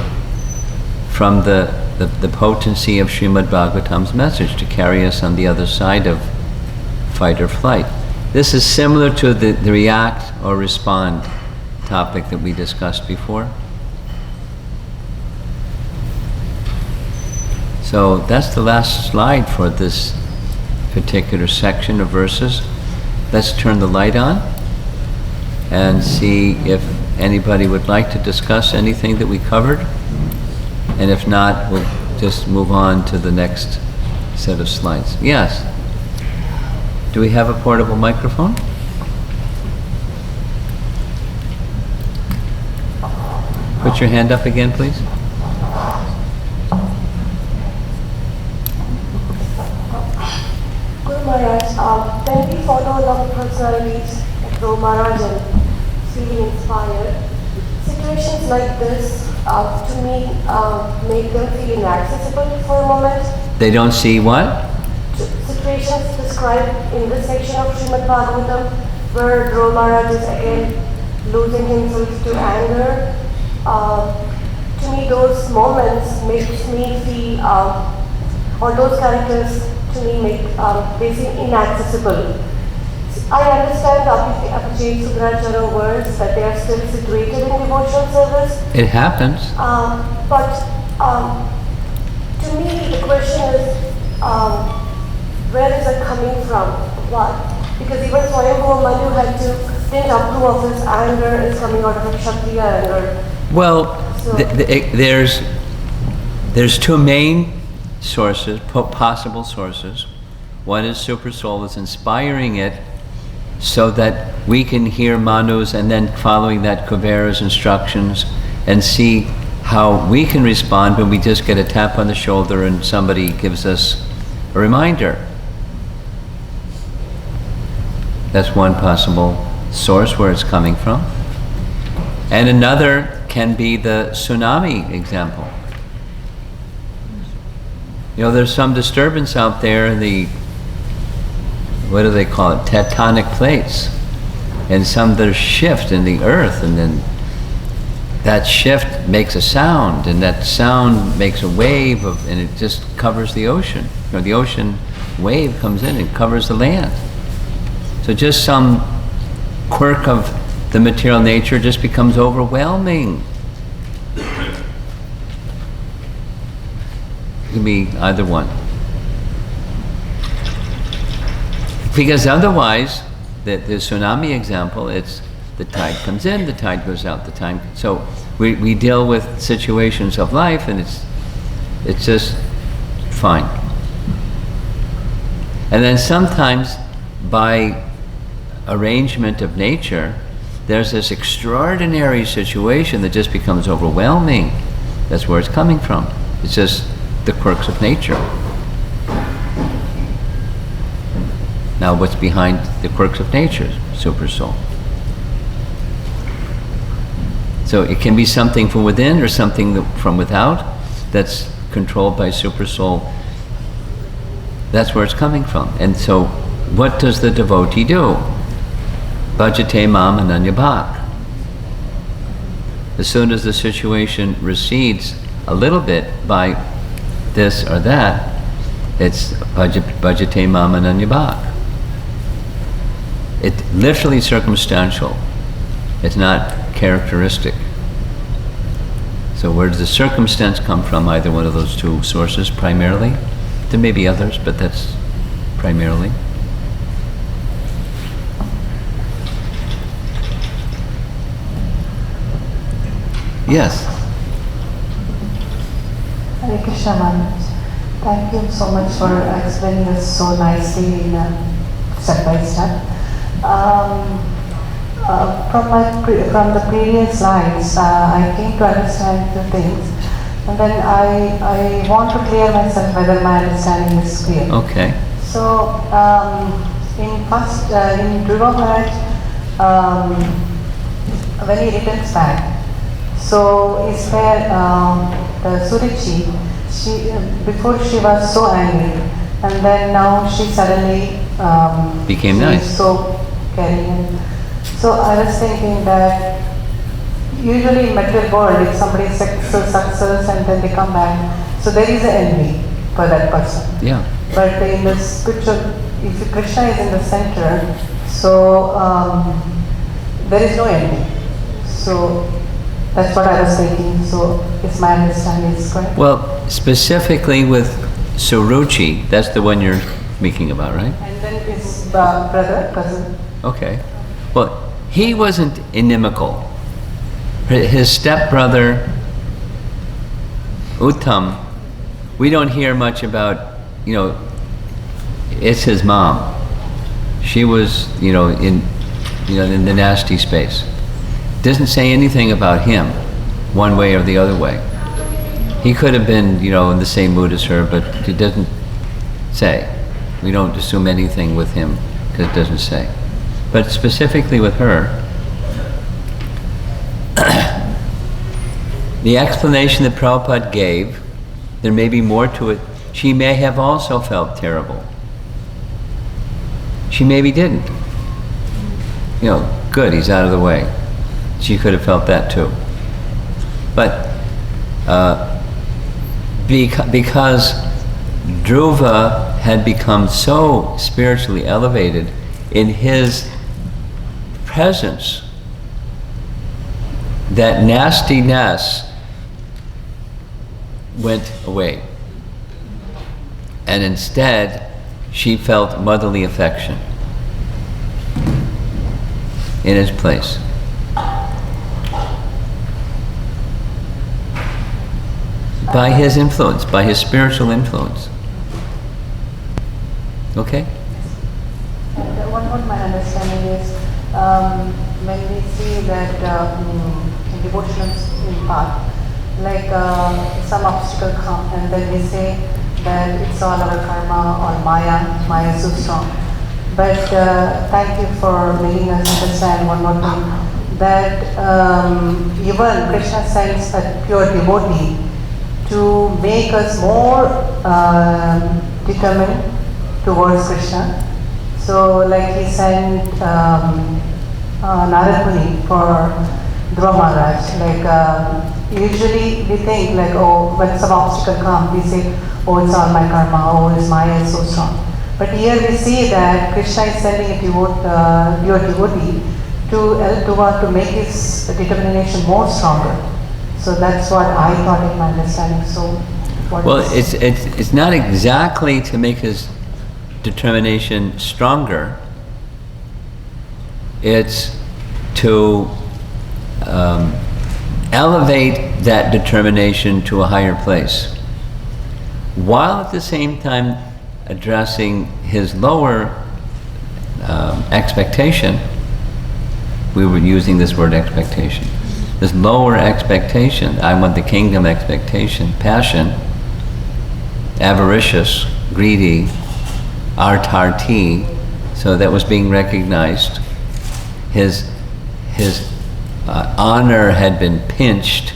from the potency of Srimad Bhagavatam's message to carry us on the other side of fight or flight. This is similar to the react or respond topic that we discussed before. So that's the last slide for this particular section of verses. Let's turn the light on and see if anybody would like to discuss anything that we covered. And if not, we'll just move on to the next set of slides. Yes? Do we have a portable microphone? Put your hand up again, please. Guru Maharaj, when we follow love personalities like Romapada and feeling inspired, situations like this, to me, make them feel inaccessible for a moment. They don't see what? Situations described in this section of Srimad Bhagavatam, where Dhruva Maharaj is again losing himself to anger. To me, those moments makes me feel, or those characters to me they seem inaccessible. I understand Apajay Sukracharya words that they are still situated in devotional service. It happens. But to me, the question is, where is it coming from? Why? Because even Swami Manu didn't approve of his anger is coming out of a Kshatriya anger. Well, So- there's two main sources, possible sources. One is Super Soul is inspiring it so that we can hear Manu's and then following that Kuvera's instructions and see how we can respond when we just get a tap on the shoulder and somebody gives us a reminder. That's one possible source where it's coming from. And another can be the tsunami example. You know, there's some disturbance out there in the, what do they call it, tectonic plates. And there's shift in the earth, and then that shift makes a sound, and that sound makes a wave, and it just covers the ocean. You know, the ocean wave comes in and covers the land. So just some quirk of the material nature just becomes overwhelming. It can be either one. Because otherwise, the tsunami example, it's the tide comes in, the tide goes out, the tide. So we deal with situations of life, and it's just fine. And then sometimes by arrangement of nature, there's this extraordinary situation that just becomes overwhelming. That's where it's coming from. It's just the quirks of nature. Now, what's behind the quirks of nature? Super Soul. So it can be something from within or something from without that's controlled by Super Soul. That's where it's coming from. And so, what does the devotee do? Bhajate mam ananya bhak. As soon as the situation recedes a little bit by this or that, it's bhajate mam ananya bhak. It's literally circumstantial. It's not characteristic. So where does the circumstance come from? Either one of those two sources primarily. There may be others, but that's primarily. Yes. Hare Krishna Maharaj. Thank you so much for explaining this so nicely in step by step. From the previous slides, I came to understand the things, and then I want to clear myself whether my understanding is clear. Okay. So in Dhruva Maharaj, um, when he returns back, so his fair, the Surichi, before she was so angry, and then now she suddenly Became she nice. is so caring. So I was thinking that usually in material world, if somebody success and then they come back, so there is an envy for that person. Yeah. But in the spiritual, if Krishna is in the center, so there is no envy. So that's what I was thinking. So is my understanding is correct? Well, specifically with Suruchi, that's the one you're speaking about, right? And then his brother, cousin. Okay. Well, he wasn't inimical. His stepbrother, Uttam, we don't hear much about, it's his mom. She was, in the nasty space. Doesn't say anything about him, one way or the other way. He could have been, in the same mood as her, but it doesn't say. We don't assume anything with him because it doesn't say. But specifically with her, the explanation that Prabhupada gave, there may be more to it. She may have also felt terrible. She maybe didn't. Good, he's out of the way. She could have felt that too. But because Dhruva had become so spiritually elevated in his presence, that nastiness went away. And instead, she felt motherly affection in his place. By his influence, by his spiritual influence. Okay? And what my understanding is, when we see that in devotional path, like some obstacle come and then we say that it's all our karma or Maya is so strong. But thank you for making us understand one more thing, that even Krishna sends a pure devotee to make us more determined towards Krishna. So like he sent Narad Muni for Dhruva Maharaj. Like usually we think like, oh, when some obstacle comes, we say, oh, it's all my karma, oh, his Maya is so strong. But here we see that Krishna is sending a pure devotee to help Dhruva to make his determination more stronger. So that's what I thought in my understanding. So what Well, is it's not exactly to make his determination stronger. It's to elevate that determination to a higher place, while at the same time addressing his lower expectation. We were using this word expectation. This lower expectation, I want the kingdom expectation, passion, avaricious, greedy, artarti, so that was being recognized. His honor had been pinched,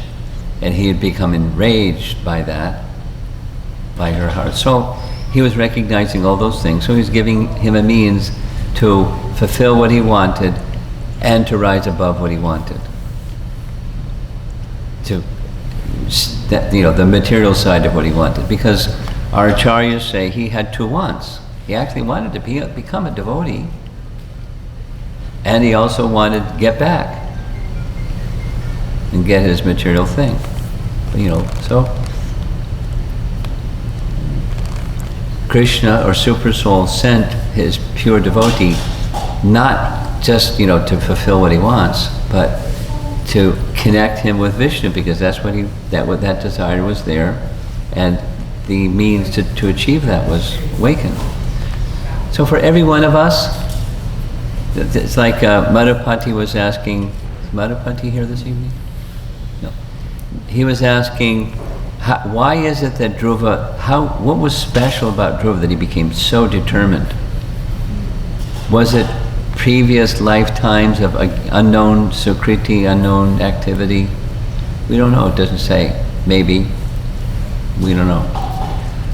and he had become enraged by that, by her heart. So he was recognizing all those things. So he's giving him a means to fulfill what he wanted and to rise above what he wanted. To, the material side of what he wanted. Because our acharyas say he had two wants. He actually wanted to become a devotee, and he also wanted to get back and get his material thing. So Krishna or Super Soul sent his pure devotee not just to fulfill what he wants, but to connect him with Vishnu, because that's what that desire was there, and the means to achieve that was awakened. So for every one of us, it's like Madhupati was asking. Is Madhupati here this evening? No. He was asking, why is it that Dhruva? What was special about Dhruva that he became so determined? Was it previous lifetimes of unknown sukriti, unknown activity? We don't know, it doesn't say. Maybe. We don't know.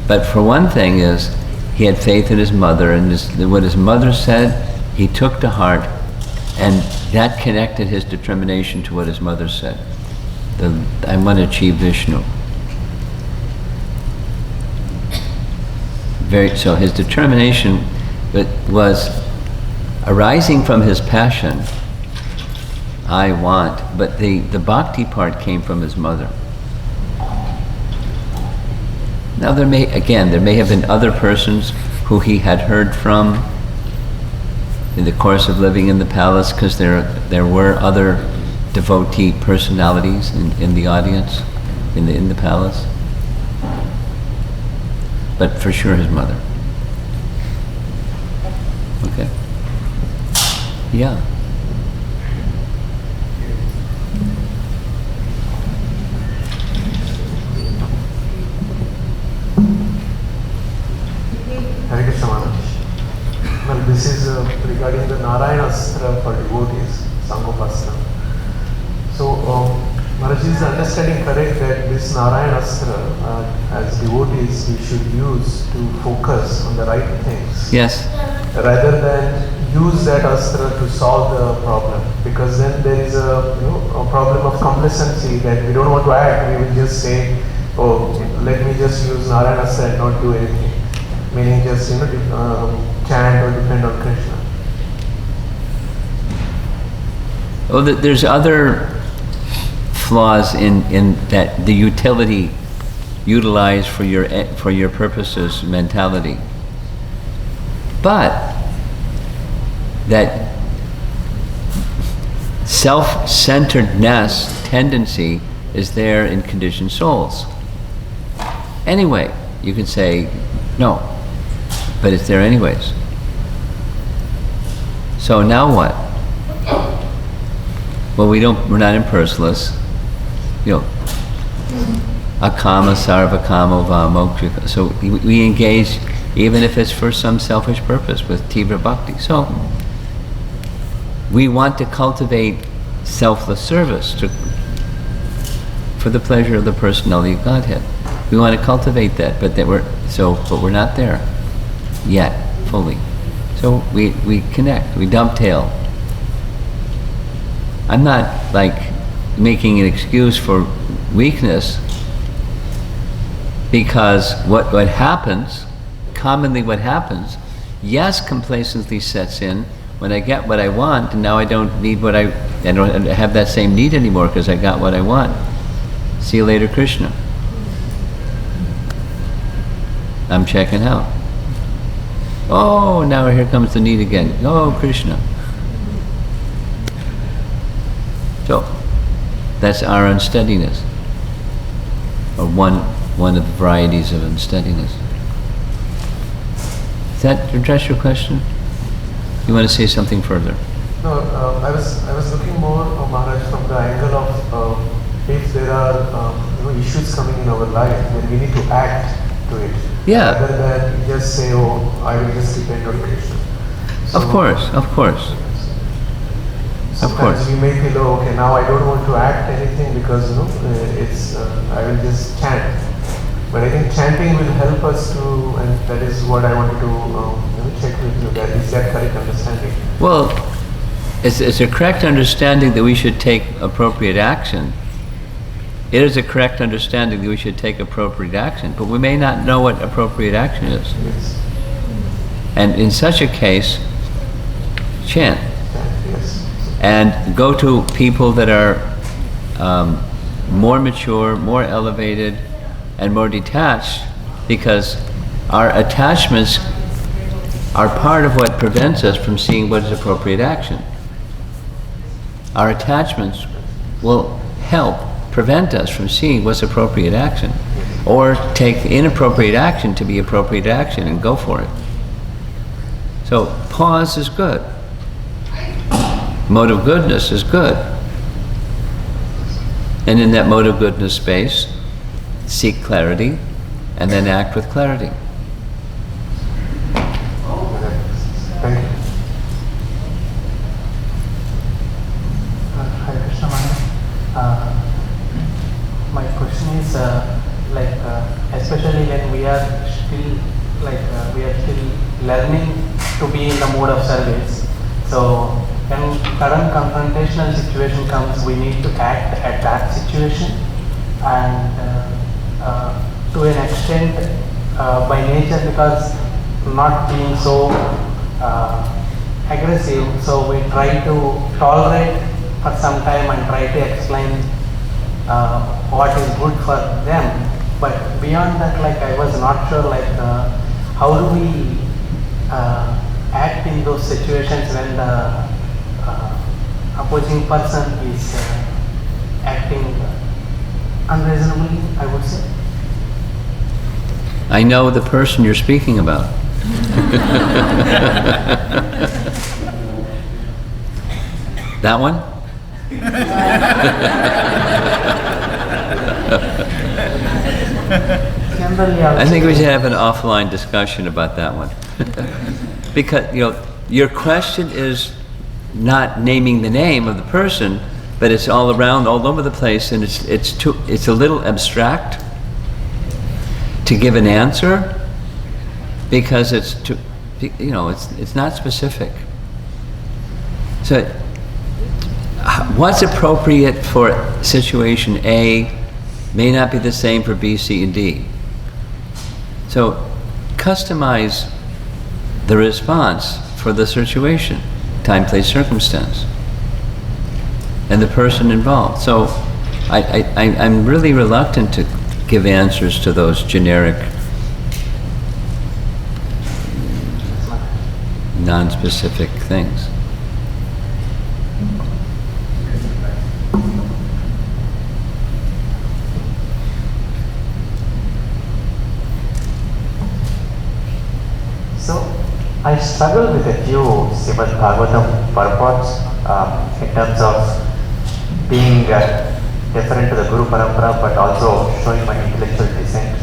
But for one thing is, he had faith in his mother, and what his mother said, he took to heart, and that connected his determination to what his mother said. I want to achieve Vishnu. So his determination was arising from his passion, I want, but the bhakti part came from his mother. Now there may have been other persons who he had heard from in the course of living in the palace, because there were other devotee personalities in the audience, in the palace. But for sure his mother. Okay. Yeah. Hare Krishna Maharaj. Well, this is regarding the Narayanastra for devotees, Sangopasana. So, Maharaj, is the understanding correct that this Narayanastra, as devotees, we should use to focus on the right things? Yes. Rather than use that astra to solve the problem, because then there is a problem of complacency that we don't want to act. We will just say, oh, let me just use Narayanastra and not do anything. Meaning just chant or depend on Krishna. Oh, there's other flaws in that the utility utilized for your purposes mentality, but that self-centeredness tendency is there in conditioned souls. Anyway, you can say no, but it's there anyways. So now what? Well, we're not impersonalists. Akama sarva kamo va moksha. So we engage, even if it's for some selfish purpose, with tivra bhakti. So we want to cultivate selfless service for the pleasure of the personality of Godhead. We want to cultivate that, but we're not there yet fully. So we connect, we dovetail. I'm not like making an excuse for weakness, because what happens, commonly what happens, yes, complacency sets in when I get what I want, and now I don't need I don't have that same need anymore because I got what I want. See you later, Krishna. I'm checking out. Oh, now here comes the need again. Oh, Krishna. So, that's our unsteadiness, or one of the varieties of unsteadiness. Does that address your question? You want to say something further? No, I was looking more, Maharaj, from the angle of if there are issues coming in our life, then we need to act to it. Yeah. Rather than just say, oh, I will just depend on Krishna. So, of course. Sometimes we may feel, oh, okay, now I don't want to act anything because it's I will just chant. But I think chanting will help us to, and that is what I wanted to check with you. Is that correct understanding? Well, it's a correct understanding that we should take appropriate action. It is a correct understanding that we should take appropriate action, but we may not know what appropriate action is. Yes. And in such a case, chant. Yes. And go to people that are more mature, more elevated, and more detached, because our attachments are part of what prevents us from seeing what is appropriate action. Our attachments will help prevent us from seeing what's appropriate action, or take inappropriate action to be appropriate action and go for it. So pause is good. Mode of goodness is good. And in that mode of goodness space, seek clarity and then act with clarity. Thank you. My question is especially when we are still learning to be in the mode of service. So when current confrontational situation comes, we need to act at that situation, and to an extent by nature, because not being so aggressive, so we try to tolerate for some time and try to explain what is good for them. But beyond that, I was not sure how do we act in those situations when the opposing person is acting unreasonably, I would say. I know the person you're speaking about. That one? I think we should have an offline discussion about that one. Because, your question is not naming the name of the person, but it's all around, all over the place, and it's a little abstract to give an answer, because it's too, it's not specific. So what's appropriate for situation A may not be the same for B, C, and D. So customize the response for the situation, time, place, circumstance, and the person involved. So I'm really reluctant to give answers to those generic, non-specific things. So, I struggle with a few Srimad Bhagavatam purports in terms of being deferent to the Guru Parampara, but also showing my intellectual descent.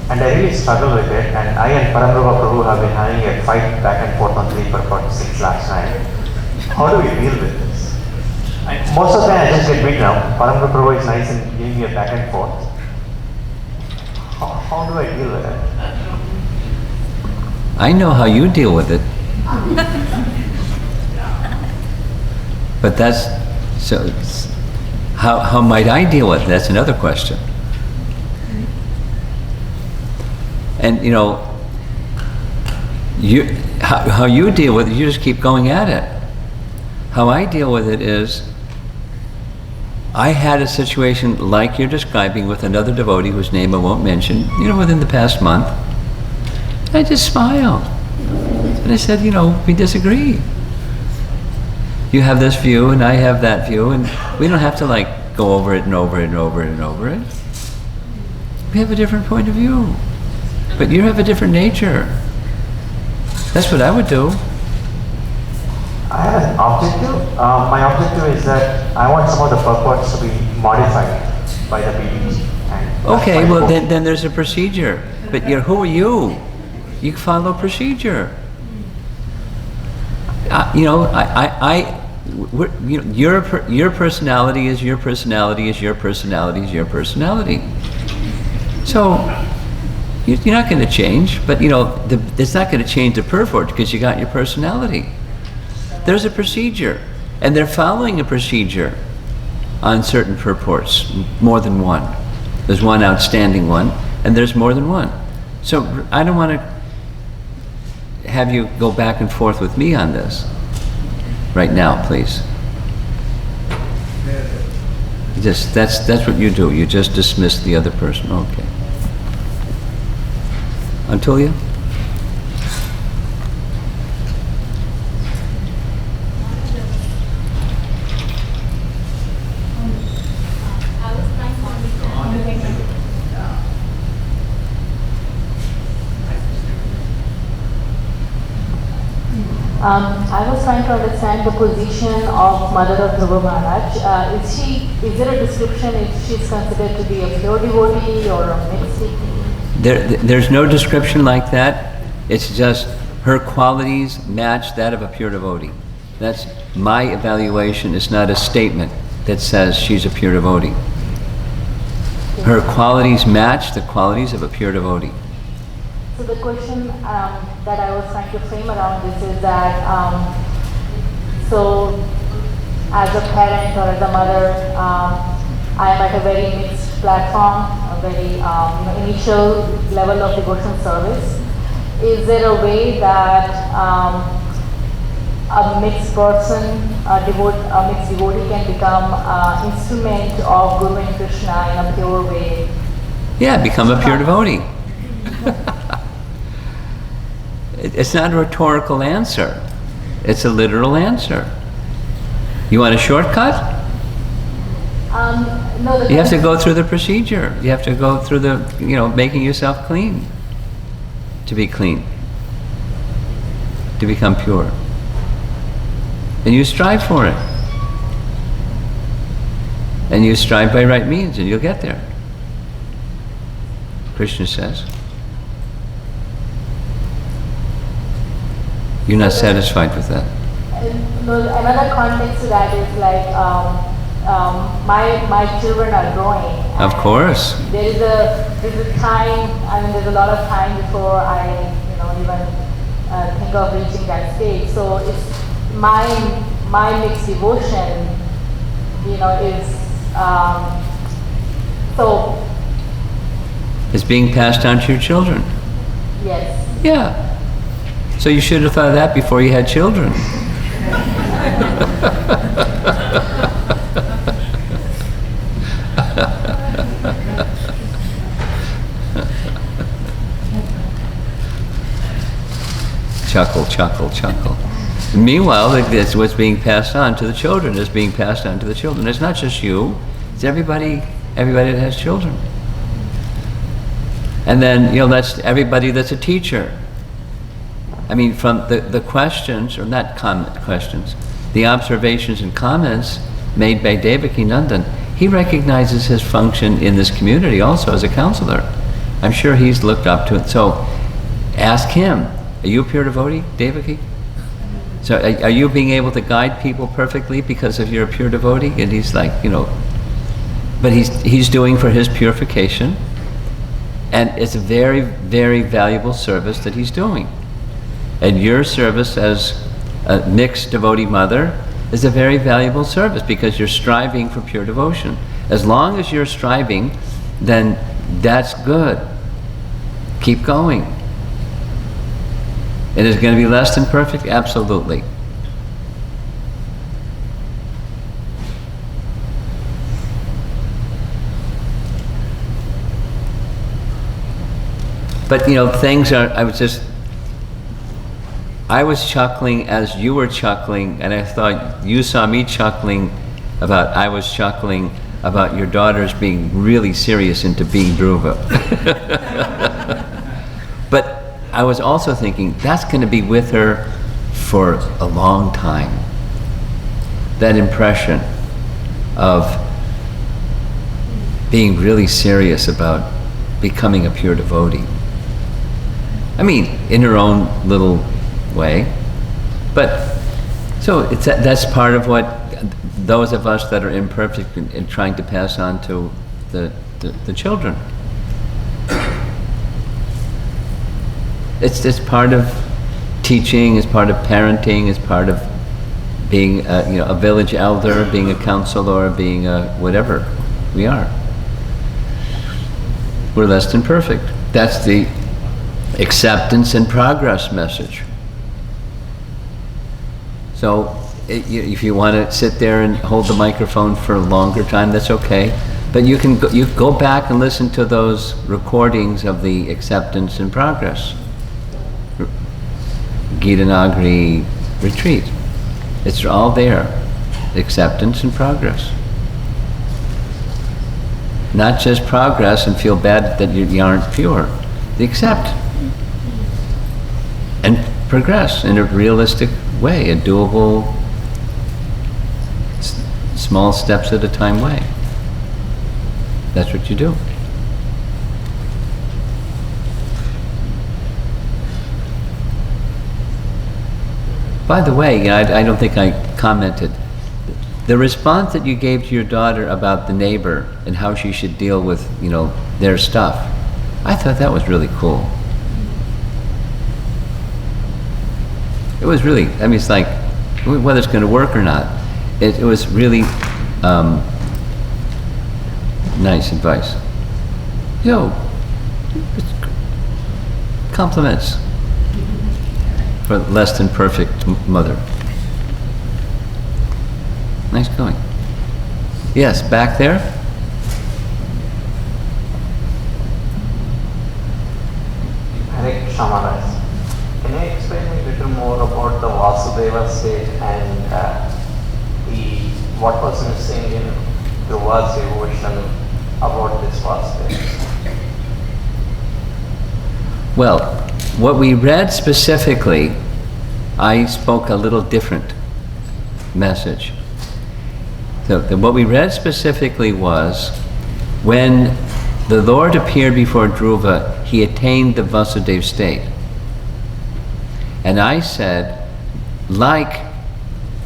And I really struggle with it, and I and Paramrupa Prabhu have been having a fight back and forth on 3 purports since last night. How do we deal with this? Most of the time I just get beat down. Paramrupa Prabhu is nice and giving me a back and forth. How do I deal with it? I know how you deal with it. But that's, so, how might I deal with it? That's another question. And how you deal with it, you just keep going at it. How I deal with it is, I had a situation like you're describing with another devotee whose name I won't mention, within the past month. I just smiled. And I said, we disagree. You have this view and I have that view, and we don't have to go over it and over it and over it and over it. We have a different point of view. But you have a different nature. That's what I would do. I have an objective. My objective is that I want some of the purports to be modified by the BDs. Okay, well then there's a procedure. But who are you? You follow procedure. Your personality is your personality is your personality is your personality. So you're not going to change, but it's not going to change the purport because you got your personality. There's a procedure, and they're following a procedure on certain purports, more than one. There's one outstanding one, and there's more than one. So I don't want to have you go back and forth with me on this right now, please. That's what you do. You just dismiss the other person. Okay. Antulia? I was trying to understand the position of Mother of Dhruva Maharaj. Is there a description if she's considered to be a pure devotee or a mixed? There's no description like that. It's just her qualities match that of a pure devotee. That's my evaluation. It's not a statement. that says she's a pure devotee. Her qualities match the qualities of a pure devotee. So the question that I was trying to frame around this is that, so as a parent or as a mother, I am at a very mixed platform, a very initial level of devotional service. Is there a way that a mixed person, a mixed devotee can become instrument of Guru and Krishna in a pure way? Yeah, become a pure devotee. It's not a rhetorical answer. It's a literal answer. You want a shortcut? No. You have to go through the procedure. You have to go through the, making yourself clean. To be clean. To become pure. And you strive for it. And you strive by right means and you'll get there. Krishna says. You're not satisfied with that. Another context to that is like my children are growing. Of course. There's a time. There's a lot of time before I even think of reaching that stage. So it's my mixed devotion. Is so. It's being passed down to your children. Yes. Yeah. So you should have thought of that before you had children. Chuckle, chuckle, chuckle. Meanwhile, that's what's being passed on to the children. Is being passed on to the children. It's not just you. It's everybody that has children. And then, that's everybody that's a teacher. From the questions, or not questions, the observations and comments made by Devaki Nandan, he recognizes his function in this community also as a counselor. I'm sure he's looked up to it. So ask him, are you a pure devotee, Devaki? So are you being able to guide people perfectly because of you're a pure devotee? And he's like, but he's doing for his purification. And it's a very, very valuable service that he's doing. And your service as a mixed devotee mother is a very valuable service because you're striving for pure devotion. As long as you're striving, then that's good. Keep going. And is it going to be less than perfect? Absolutely. But things are, I was chuckling as you were chuckling, and I thought you saw me chuckling I was chuckling about your daughters being really serious into being Dhruva. But I was also thinking, that's going to be with her for a long time. That impression of being really serious about becoming a pure devotee. In her own little way. But, so that's part of what those of us that are imperfect in trying to pass on to the children. It's part of teaching, it's part of parenting, it's part of being a village elder, being a counselor, being a whatever we are. We're less than perfect. That's the acceptance and progress message. So if you want to sit there and hold the microphone for a longer time, that's okay. But you can go back and listen to those recordings of the acceptance and progress Gita Nagari retreat. It's all there. Acceptance and progress. Not just progress and feel bad that you aren't pure. Accept. And progress in a realistic way, a doable, small steps at a time way. That's what you do. By the way, I don't think I commented. The response that you gave to your daughter about the neighbor and how she should deal with, their stuff, I thought that was really cool. It was really, it's like, whether it's going to work or not, it was really nice advice. Compliments for less than perfect mother. Nice going. Yes, back there. Hare Krishna Maharaj. Can you explain me a little more about the Vasudeva state and what was missing in Dhruva's devotion about this Vasudeva? Well, what we read specifically, I spoke a little different message. So what we read specifically was, when the Lord appeared before Dhruva, he attained the Vasudeva state. And I said, like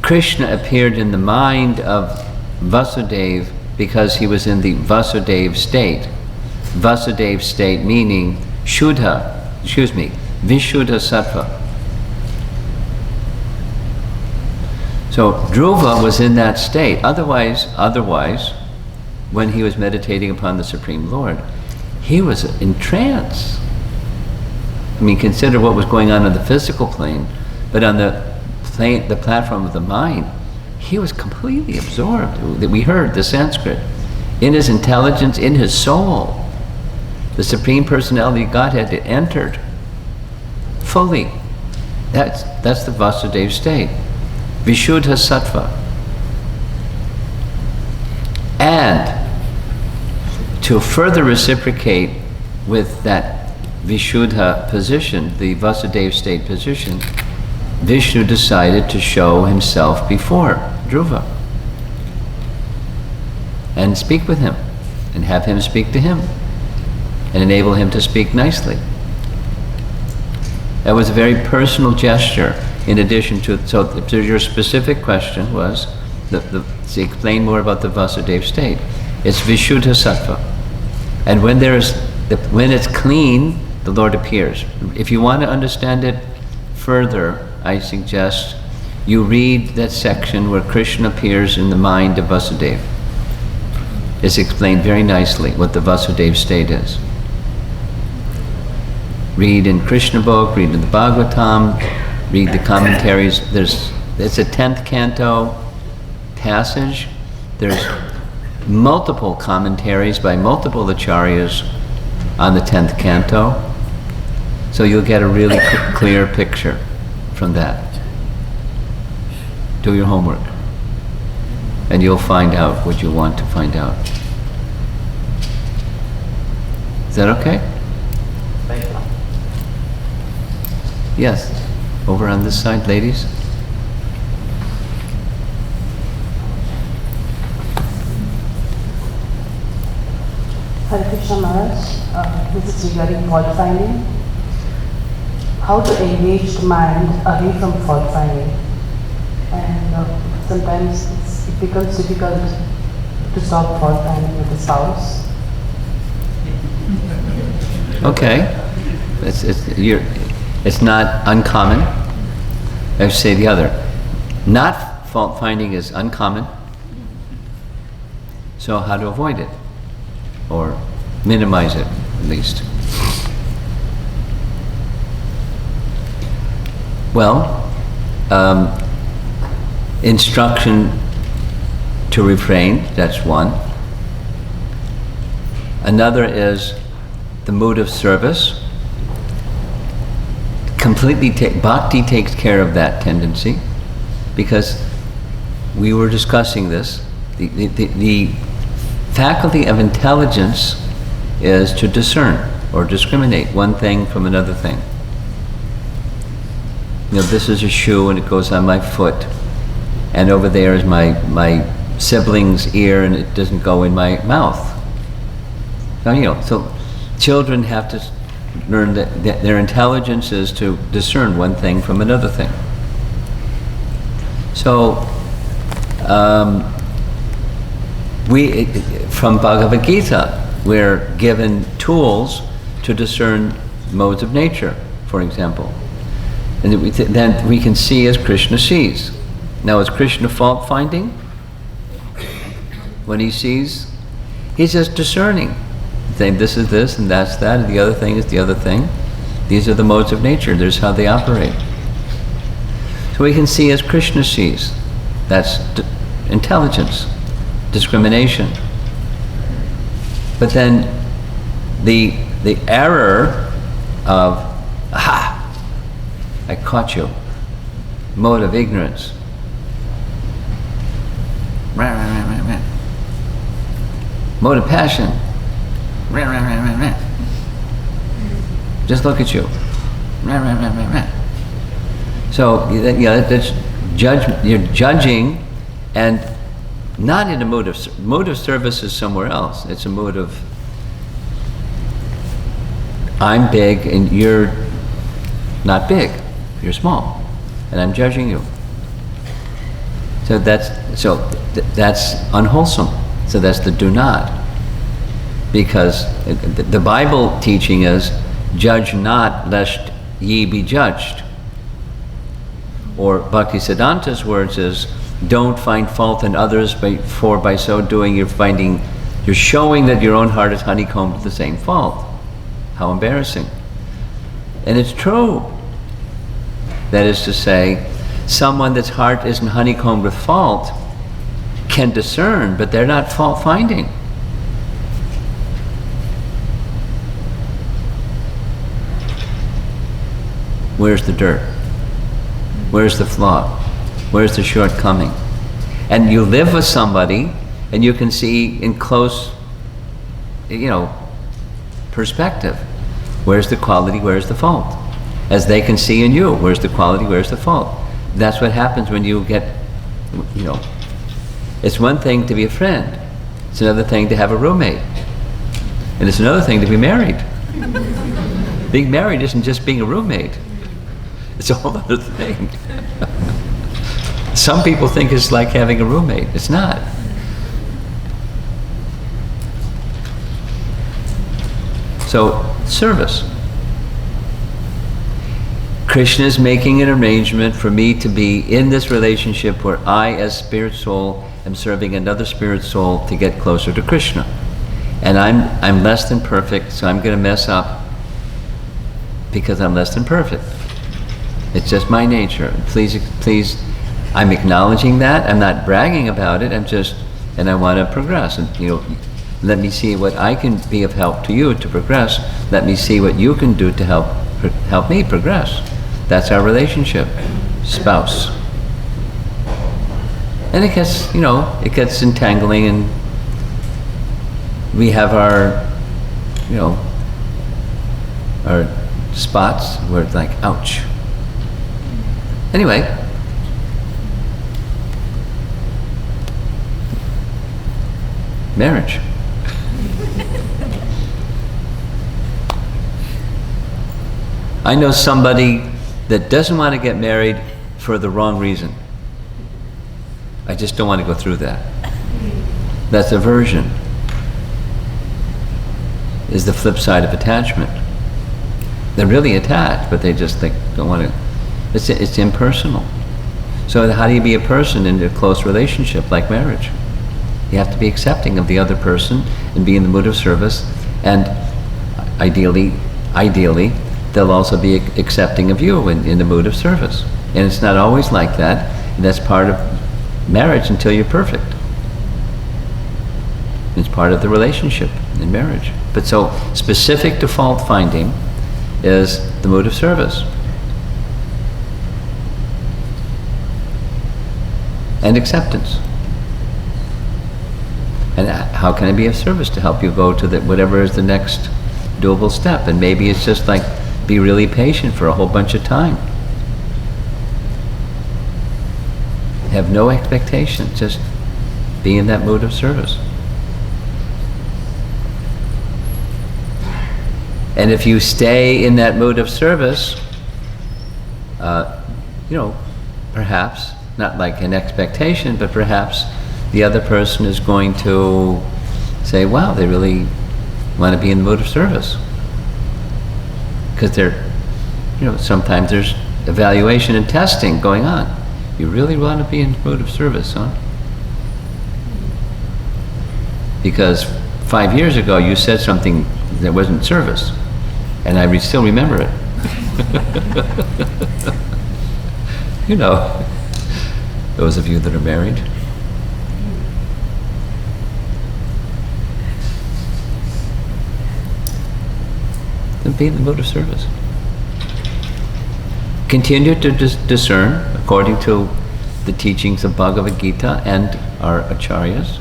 Krishna appeared in the mind of Vasudeva because he was in the Vasudeva state. Vasudeva state meaning Vishuddha Sattva. So Dhruva was in that state. Otherwise, when he was meditating upon the Supreme Lord, he was in trance. Consider what was going on the physical plane, but on the platform of the mind, he was completely absorbed. We heard the Sanskrit. In his intelligence, in his soul, the Supreme Personality of Godhead entered fully. That's the Vasudeva state. Vishuddha Sattva. And to further reciprocate with that Vishuddha position, the Vasudeva state position, Vishnu decided to show himself before Dhruva and speak with him and have him speak to him and enable him to speak nicely. That was a very personal gesture. In addition to your specific question was, to explain more about the Vasudeva state. It's Vishuddha Sattva. And when it's clean, the Lord appears. If you want to understand it further, I suggest you read that section where Krishna appears in the mind of Vasudeva. It's explained very nicely what the Vasudeva state is. Read in Krishna book, read in the Bhagavatam, read the commentaries. It's a 10th canto passage. There's multiple commentaries by multiple acharyas on the 10th canto. So you'll get a really clear picture from that. Do your homework. And you'll find out what you want to find out. Is that okay? Thank you. Yes. Over on this side, ladies. Hare Krishna Maharaj, this is regarding fault finding. How to engage the mind away from fault finding. And sometimes it becomes difficult to stop fault finding with the spouse. Okay. It's not uncommon. I should say the other. Not fault finding is uncommon. So how to avoid it? Or minimize it, at least. Well, instruction to refrain, that's one. Another is the mood of service. Bhakti takes care of that tendency, because we were discussing this. The faculty of intelligence is to discern or discriminate one thing from another thing. This is a shoe and it goes on my foot, and over there is my sibling's ear and it doesn't go in my mouth. So children have to learn that their intelligence is to discern one thing from another thing. So From Bhagavad Gita, we're given tools to discern modes of nature, for example. And then we can see as Krishna sees. Now, is Krishna fault-finding? When he sees, he's just discerning. Saying this is this and that's that, and the other thing is the other thing. These are the modes of nature. There's how they operate. So we can see as Krishna sees. That's intelligence, discrimination. But then the error of, aha, I caught you, mode of ignorance. Mode of passion. Just look at you. So that's judgment. You're judging, and not in a mode of service is somewhere else. It's a mode of I'm big and you're not big. You're small, and I'm judging you. So that's unwholesome. So that's the do not. Because the Bible teaching is, judge not lest ye be judged. Or Bhaktisiddhanta's words is, don't find fault in others, for by so doing you're showing that your own heart is honeycombed with the same fault. How embarrassing. And it's true. That is to say, someone that's heart isn't honeycombed with fault can discern, but they're not fault-finding. Where's the dirt? Where's the flaw? Where's the shortcoming? And you live with somebody and you can see in close, perspective, where's the quality, where's the fault? As they can see in you, where's the quality, where's the fault? That's what happens when you get, it's one thing to be a friend. It's another thing to have a roommate. And it's another thing to be married. Being married isn't just being a roommate. It's a whole other thing. Some people think it's like having a roommate. It's not. So, service. Krishna is making an arrangement for me to be in this relationship where I, as spirit soul, am serving another spirit soul to get closer to Krishna. And I'm less than perfect, so I'm going to mess up because I'm less than perfect. It's just my nature. Please, I'm acknowledging that. I'm not bragging about it. And I want to progress. And let me see what I can be of help to you to progress. Let me see what you can do to help me progress. That's our relationship, spouse. And it gets entangling, and we have our spots where it's like, ouch. Anyway, marriage. I know somebody that doesn't want to get married for the wrong reason. I just don't want to go through that. That's aversion. Is the flip side of attachment. They're really attached, but they just don't want to. It's impersonal. So how do you be a person in a close relationship like marriage? You have to be accepting of the other person and be in the mood of service, and ideally, they'll also be accepting of you in the mood of service. And it's not always like that, and that's part of marriage until you're perfect. It's part of the relationship in marriage. But so specific to fault finding is the mood of service. And acceptance. And how can I be of service to help you go to whatever is the next doable step? And maybe it's just like, be really patient for a whole bunch of time. Have no expectation, just be in that mood of service. And if you stay in that mood of service, perhaps not like an expectation, but perhaps the other person is going to say, wow, they really want to be in the mood of service. Because sometimes there's evaluation and testing going on. You really want to be in the mood of service, huh? Because 5 years ago you said something that wasn't service, and I still remember it. Those of you that are married. Then be in the mood of service. Continue to discern according to the teachings of Bhagavad Gita and our acharyas.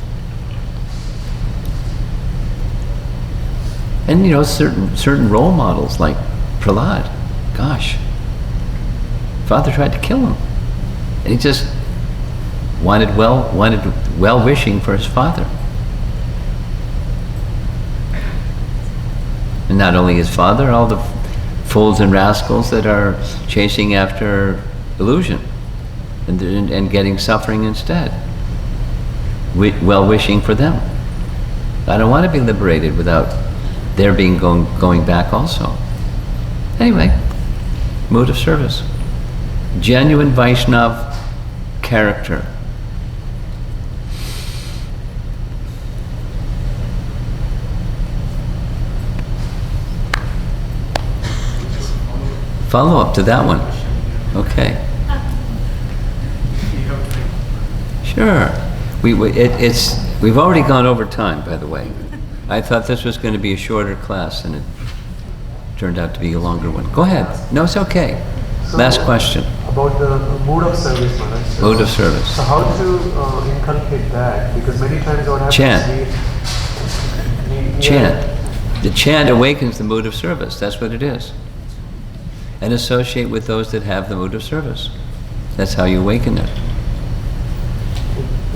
And certain role models like Prahlad. Gosh, father tried to kill him, and he just wanted well-wishing for his father. And not only his father, all the fools and rascals that are chasing after illusion and getting suffering instead. Well-wishing for them. I don't want to be liberated without their being going back also. Anyway, mood of service. Genuine Vaishnav character. Follow up to that one. Okay. Sure. We've already gone over time, by the way. I thought this was going to be a shorter class, and it turned out to be a longer one. Go ahead. No, it's okay. So Last question. About the mood of service, Maharaj. Mood of service. So how to inculcate that? Because many times what happens Chant. we Chant. The chant awakens the mood of service. That's what it is. And associate with those that have the mood of service. That's how you awaken it.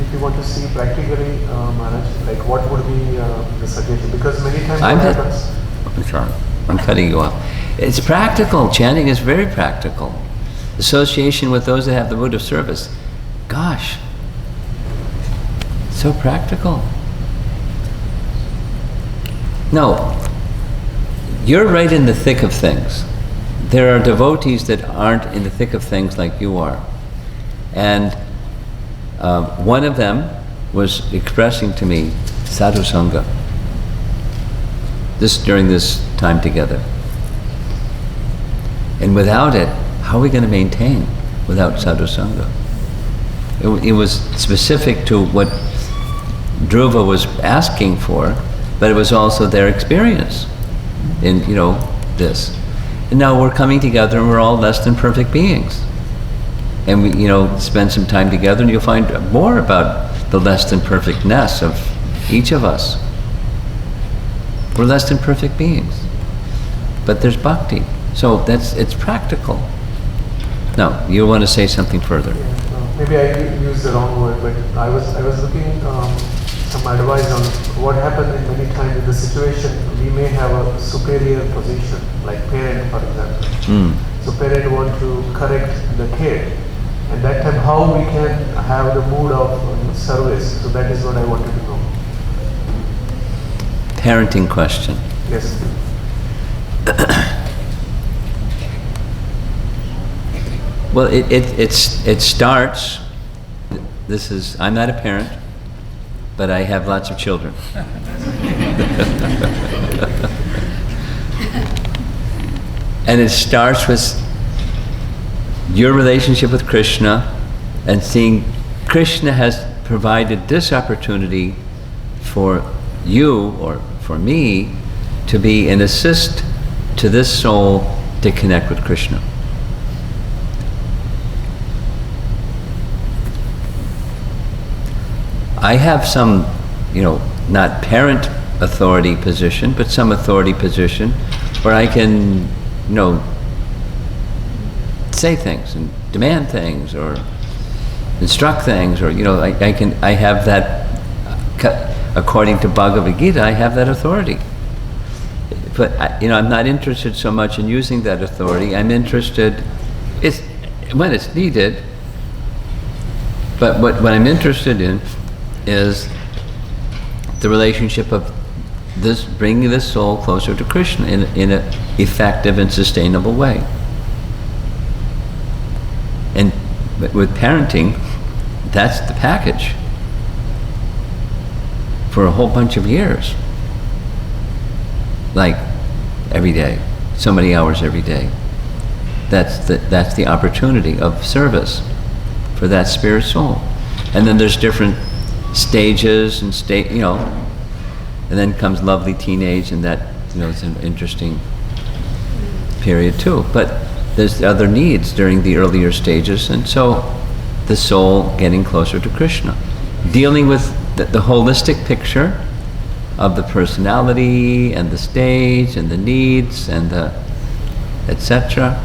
If you want to see practically, Maharaj, like what would be the suggestion? Because many times what happens... I'm sorry. I'm cutting you off. It's practical. Chanting is very practical. Association with those that have the mood of service. Gosh. So practical. No. You're right in the thick of things. There are devotees that aren't in the thick of things like you are. And one of them was expressing to me sadhu sangha. During this time together. And without it, how are we going to maintain without sadhu sangha? It was specific to what Dhruva was asking for, but it was also their experience in, this. And now we're coming together and we're all less than perfect beings. And we, spend some time together and you'll find more about the less than perfectness of each of us. We're less than perfect beings. But there's bhakti. So it's practical. Now, you want to say something further? Yeah, maybe I used the wrong word, but I was looking some advice on what happens in many times in the situation. We may have a superior position, like parent, for example. So parent want to correct the kid, and that time how we can have the mood of service. So that is what I wanted to know. Parenting question. Yes. Well, it starts. I'm not a parent, but I have lots of children. And it starts with your relationship with Krishna and seeing Krishna has provided this opportunity for you or for me to be an assist to this soul to connect with Krishna. I have some, not parent authority position, but some authority position where I can, say things and demand things or instruct things, or I have that. According to Bhagavad Gita, I have that authority. But I'm not interested so much in using that authority. I'm interested, when it's needed, But what I'm interested in is the relationship of this, bringing this soul closer to Krishna in an effective and sustainable way. And with parenting, that's the package for a whole bunch of years. Like every day, so many hours every day. That's the opportunity of service for that spirit soul. And then there's different stages and and then comes lovely teenage, and that, it's an interesting period too. But there's other needs during the earlier stages, and so the soul getting closer to Krishna. Dealing with the holistic picture of the personality and the stage and the needs and the etc.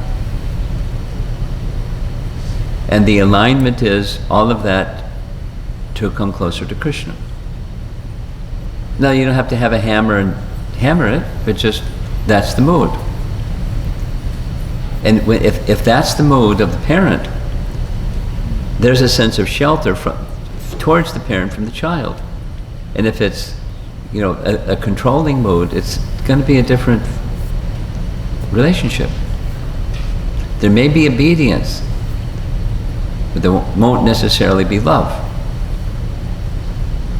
And the alignment is all of that to come closer to Krishna. Now you don't have to have a hammer and hammer it, but just that's the mood. And if that's the mood of the parent, there's a sense of shelter towards the parent from the child. And if it's a controlling mood, it's going to be a different relationship. There may be obedience, but there won't necessarily be love.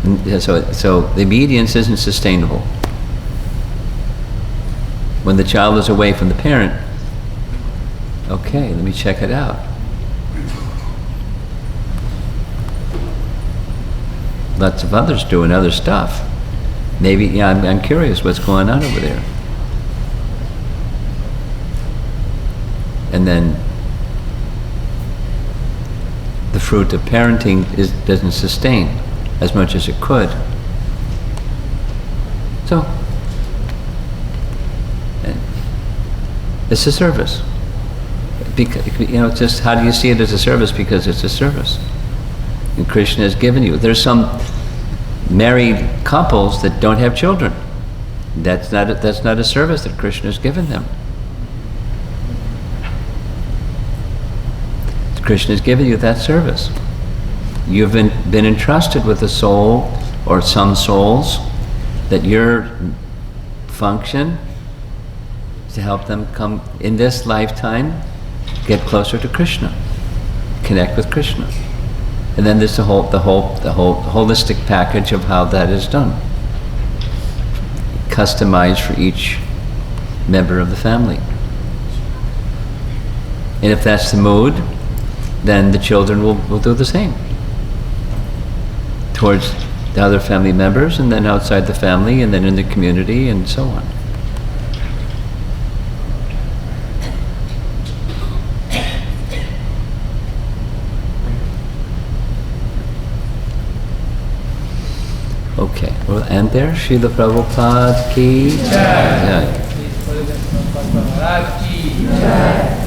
And so the obedience isn't sustainable. When the child is away from the parent, okay, let me check it out. Lots of others doing other stuff. Maybe, I'm curious what's going on over there. And then the fruit of parenting doesn't sustain as much as it could. So, it's a service. Because, just how do you see it as a service? Because it's a service. And Krishna has given you. There's some married couples that don't have children. That's not a service that Krishna has given them. Krishna has given you that service. You've been entrusted with a soul or some souls that your function is to help them come in this lifetime, get closer to Krishna, connect with Krishna. And then there's the whole holistic package of how that is done, customized for each member of the family. And if that's the mood, then the children will do the same towards the other family members, and then outside the family, and then in the community, and so on. Okay, we'll end there. Srila Prabhupada ki jai. Maharaja ki jai.